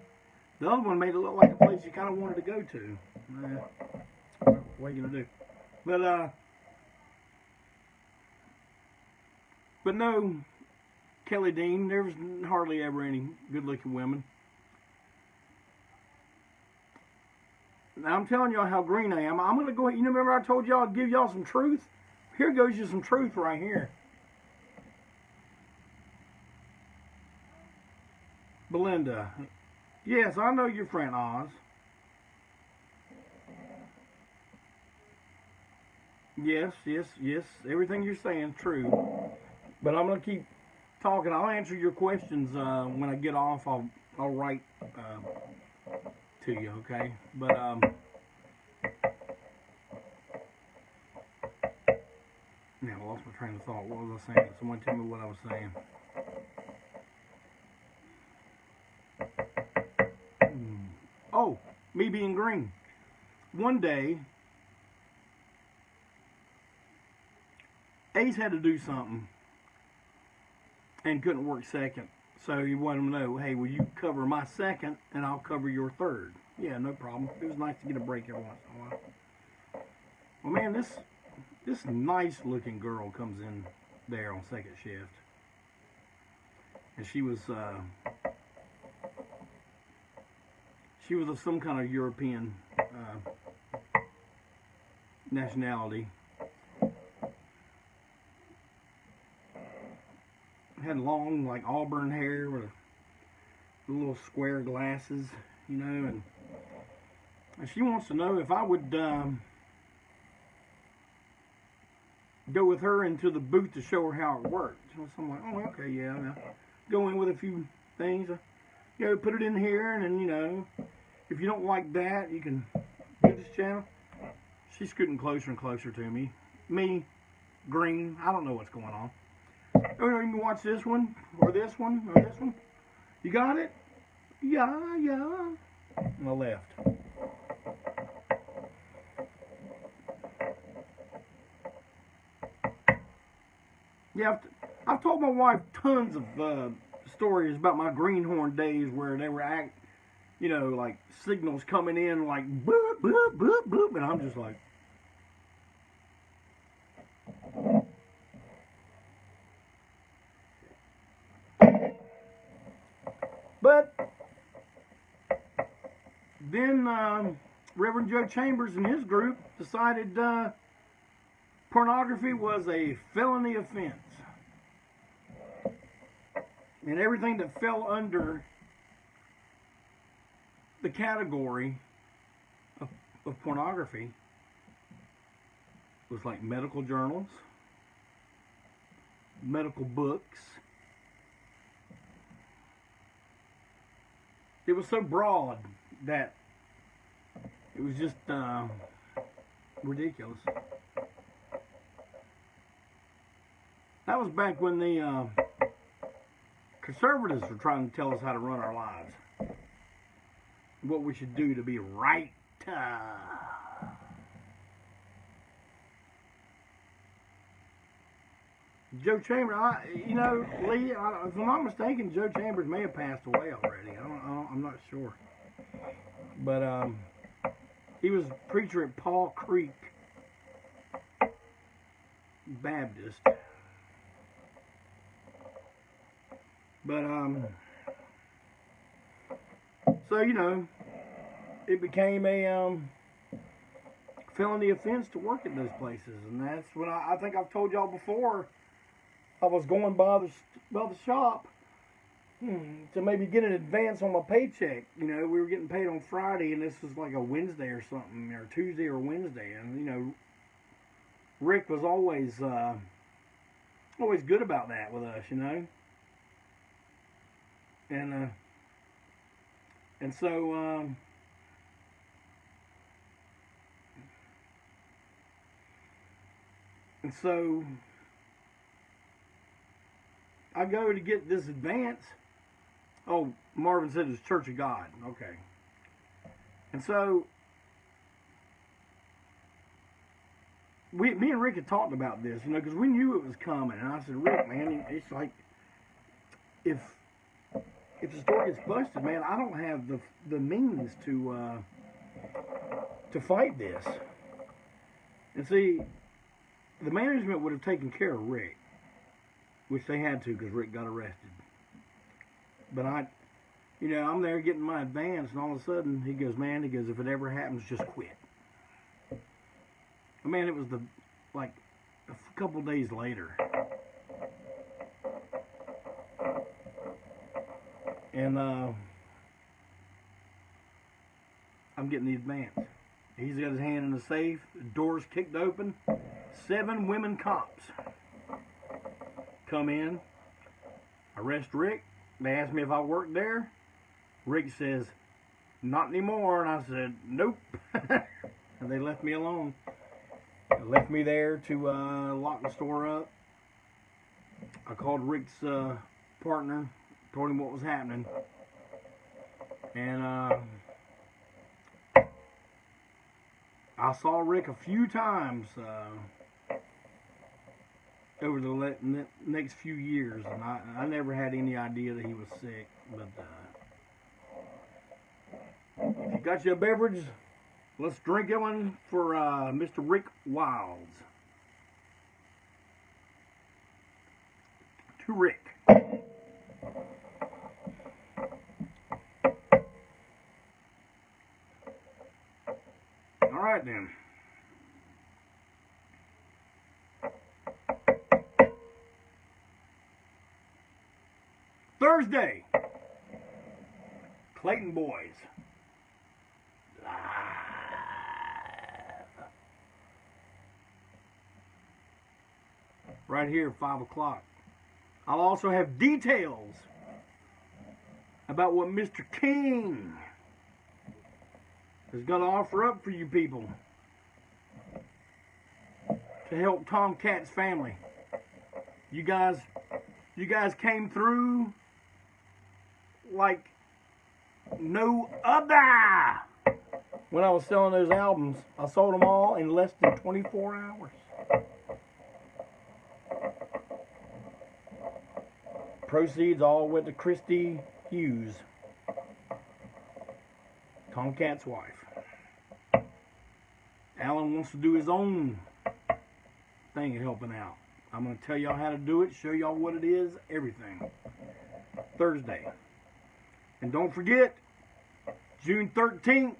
The other one made it look like a place you kind of wanted to go to. What are you going to do? But no, Kelly Dean, there was hardly ever any good-looking women. Now, I'm telling y'all how green I am. I'm going to go ahead. You remember I told y'all I'd give y'all some truth? Here goes you some truth right here. Belinda. Yes, I know your friend Oz. Yes. Everything you're saying is true. But I'm going to keep talking. I'll answer your questions when I get off. I'll write to you, okay? But, now I lost my train of thought. What was I saying? Someone tell me what I was saying. Oh, me being green. One day, Ace had to do something and couldn't work second. So you want them to know, hey, will you cover my second and I'll cover your third? Yeah, no problem. It was nice to get a break every once in a while. Well, man, this nice looking girl comes in there on second shift. And she was of some kind of European nationality. Had long, like, auburn hair with little square glasses, you know, and she wants to know if I would go with her into the booth to show her how it worked. So I'm like, oh, okay, yeah. Now, go in with a few things, you know, put it in here, and then, you know, if you don't like that, you can do this channel. She's scooting closer and closer to me. Me, green, I don't know what's going on. Oh, you can watch this one, or this one, or this one. You got it? Yeah. And I left. Yeah, I've told my wife tons of stories about my greenhorn days where they were you know, like signals coming in like boop, boop, boop, boop, and I'm just like, but then Reverend Joe Chambers and his group decided pornography was a felony offense. And everything that fell under the category of pornography was like medical journals, medical books. It was so broad that it was just ridiculous. That was back when the conservatives were trying to tell us how to run our lives. What we should do to be right. Joe Chambers, you know, Lee, if I'm not mistaken, Joe Chambers may have passed away already. I'm not sure. But he was a preacher at Paul Creek Baptist. But, so, you know, it became a felony offense to work at those places. And that's when I think I've told y'all before, I was going by the shop to maybe get an advance on my paycheck. You know, we were getting paid on Friday, and this was like a Wednesday or something, or Tuesday or Wednesday. And, you know, Rick was always good about that with us, you know. And so I go to get this advance. Oh, Marvin said it's Church of God. Okay. And so me and Rick had talked about this, you know, because we knew it was coming. And I said, Rick, man, it's like if the store gets busted, man, I don't have the means to fight this. And see, the management would have taken care of Rick, which they had to because Rick got arrested. But I'm there getting my advance, and all of a sudden he goes, if it ever happens, just quit. Man, it was a couple days later. And I'm getting the advance. He's got his hand in the safe, the door's kicked open, 7 women cops come in, arrest Rick. They asked me if I worked there. Rick says, not anymore. And I said, nope. And they left me alone. They left me there to lock the store up. I called Rick's partner, told him what was happening. And I saw Rick a few times over the next few years, and I never had any idea that he was sick. But if you got you a beverage, let's drink one for Mr. Rick Wilds. To Rick. All right then. Thursday, Clayton Boys. Live. Right here at 5 o'clock. I'll also have details about what Mr. King is going to offer up for you people to help Tom Cat's family. You guys came through like no other. When I was selling those albums, I sold them all in less than 24 hours. Proceeds all went to Christy Hughes, Tom Cat's wife. Alan wants to do his own thing of helping out. I'm going to tell y'all how to do it, show y'all what it is, everything. Thursday. And don't forget, June 13th,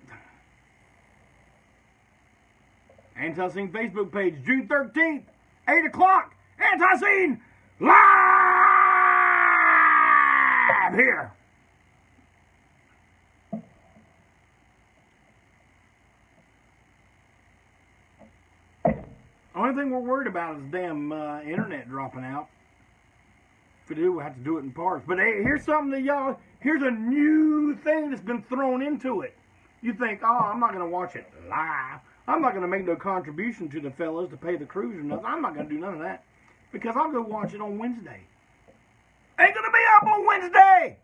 ANTiSEEN Facebook page, June 13th, 8 o'clock, ANTiSEEN live here. Only thing we're worried about is damn internet dropping out. If we do, we'll have to do it in parts. But hey, here's something that y'all, here's a new thing that's been thrown into it. You think, oh, I'm not going to watch it live. I'm not going to make no contribution to the fellas to pay the crews or nothing. I'm not going to do none of that. Because I'll go watch it on Wednesday. Ain't going to be up on Wednesday.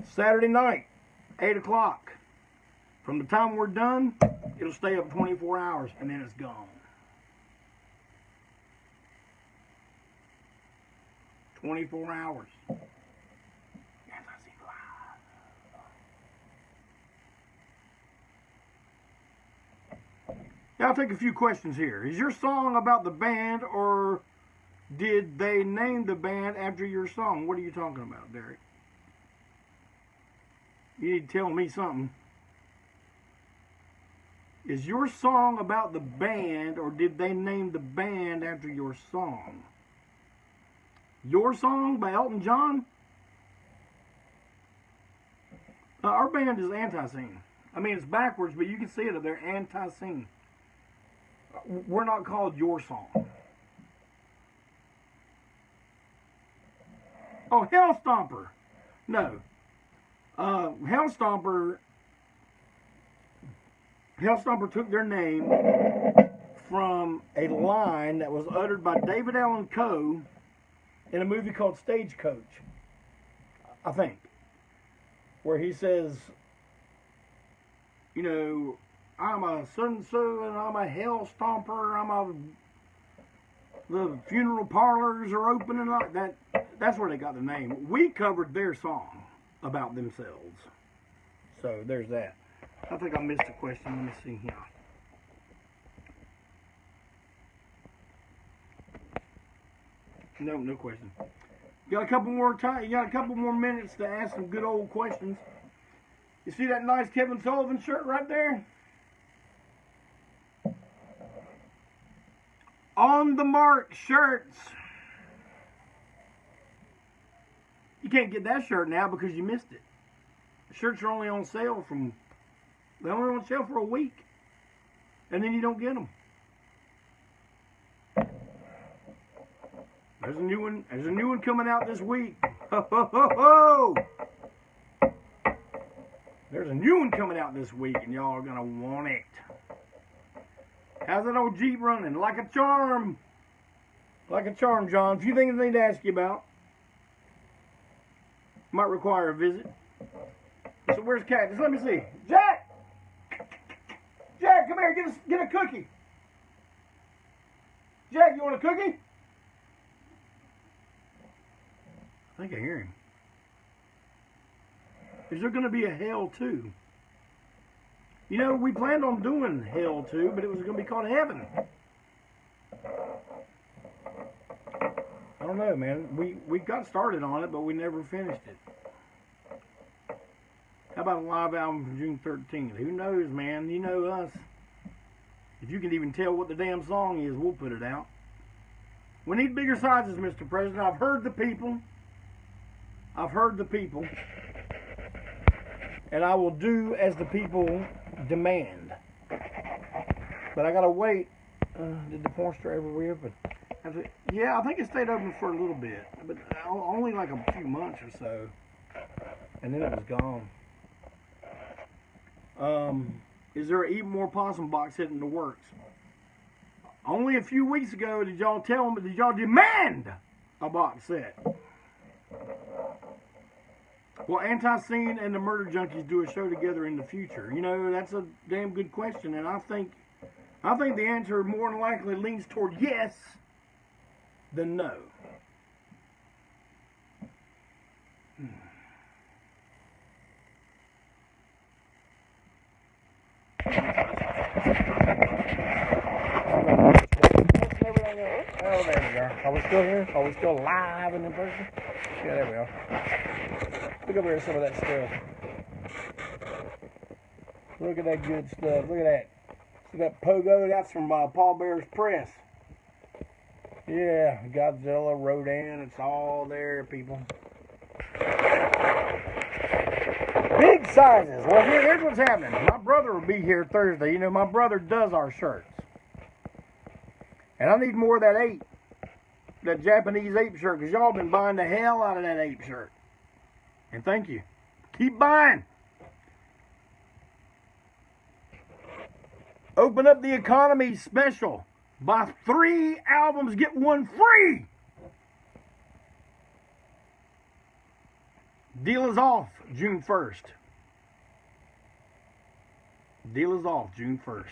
Saturday night, 8 o'clock. From the time we're done, it'll stay up 24 hours, and then it's gone. 24 hours. ANTiSEEN live. Now I'll take a few questions here. Is your song about the band, or did they name the band after your song? What are you talking about, Derek? You need to tell me something. Is your song about the band, or did they name the band after your song? Your Song by Elton John? Our band is ANTiSEEN. I mean, it's backwards, but you can see it up there, ANTiSEEN. We're not called Your Song. Oh, Hellstomper. No. Hellstomper took their name from a line that was uttered by David Allan Coe in a movie called Stagecoach, I think, where he says, you know, I'm a so-and-so and I'm a Hellstomper, the funeral parlors are open and like that. That's where they got the name. We covered their song about themselves. So there's that. I think I missed a question. Let me see here. No question. You got a couple more minutes to ask some good old questions. You see that nice Kevin Sullivan shirt right there? On the Mark shirts. You can't get that shirt now because you missed it. The shirts are only on sale they're only on sale for a week. And then you don't get them. There's a new one coming out this week. Ho, ho, ho, ho! There's a new one coming out this week, and y'all are going to want it. How's that old Jeep running? Like a charm. Like a charm, John. A few things I need to ask you about. Might require a visit. So where's Cactus? Let me see. Jack! Jack, come here. Get a cookie. Jack, you want a cookie? I think I hear him. Is there going to be a hell too? You know, we planned on doing hell too, but it was going to be called heaven. I don't know, man. We got started on it, but we never finished it. How about a live album from June 13th? Who knows, man? You know us. If you can even tell what the damn song is, we'll put it out. We need bigger sizes, Mr. President. I've heard the people. I've heard the people. And I will do as the people demand. But I gotta wait. Did the porn store ever reopen? Yeah, I think it stayed open for a little bit. But only like a few months or so. And then it was gone. Is there an Even More Possum box set in the works? Only a few weeks ago did y'all tell me, did y'all demand a box set? Will ANTiSEEN and the Murder Junkies do a show together in the future? You know, that's a damn good question, and I think the answer more than likely leans toward yes than no. Oh, there we go. Are we still here? Are we still live and in person? Yeah, there we are. Look over here at some of that stuff. Look at that good stuff. Look at that. See that pogo? That's from Paul Bear's Prez. Yeah, Godzilla, Rodan. It's all there, people. Big sizes. Well, here's what's happening. My brother will be here Thursday. You know, my brother does our shirts. And I need more of that ape. That Japanese ape shirt. Because y'all been buying the hell out of that ape shirt. And thank you. Keep buying. Open up the economy special. Buy 3 albums, get 1 free. Deal is off June 1st. Deal is off June 1st.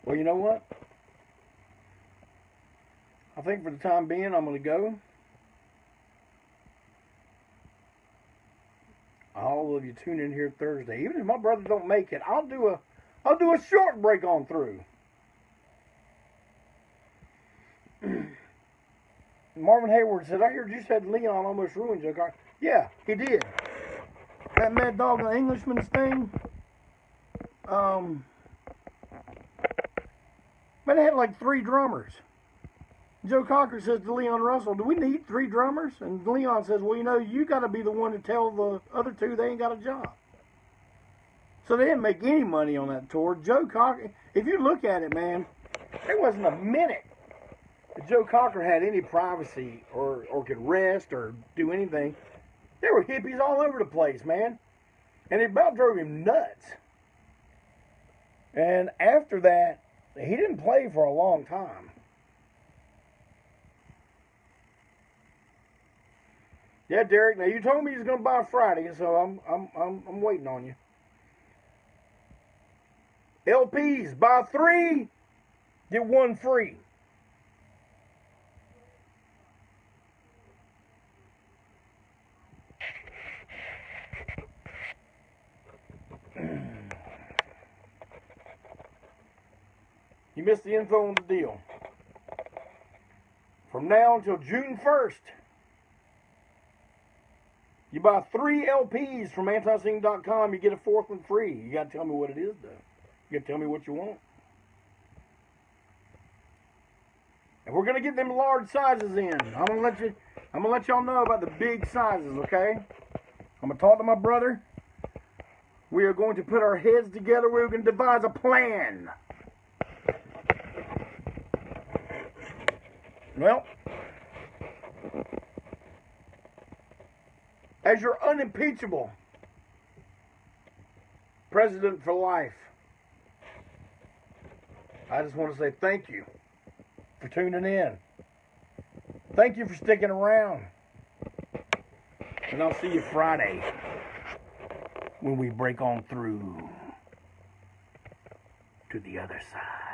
Well, you know what? I think for the time being, I'm going to go. All of you tune in here Thursday. Even if my brother don't make it, I'll do a short break on through. Marvin Hayward said, I heard you said Leon almost ruined your car. Yeah, he did. That Mad Dog and Englishman's thing. But it had like 3 drummers. Joe Cocker says to Leon Russell, do we need 3 drummers? And Leon says, well, you know, you got to be the one to tell the other 2 they ain't got a job. So they didn't make any money on that tour. Joe Cocker, if you look at it, man, there wasn't a minute that Joe Cocker had any privacy or could rest or do anything. There were hippies all over the place, man. And it about drove him nuts. And after that, he didn't play for a long time. Yeah, Derek. Now you told me he's gonna buy Friday, so I'm waiting on you. LPs, buy 3, get 1 free. You missed the info on the deal. From now until June 1st, you buy 3 LPs from ANTiSEEN.com, you get a 4th one free. You got to tell me what it is, though. You got to tell me what you want. And we're gonna get them large sizes in. I'm gonna let y'all know about the big sizes, okay? I'm gonna talk to my brother. We are going to put our heads together. We're going to devise a plan. Well, as your unimpeachable President for Life, I just want to say thank you for tuning in. Thank you for sticking around. And I'll see you Friday when we break on through to the other side.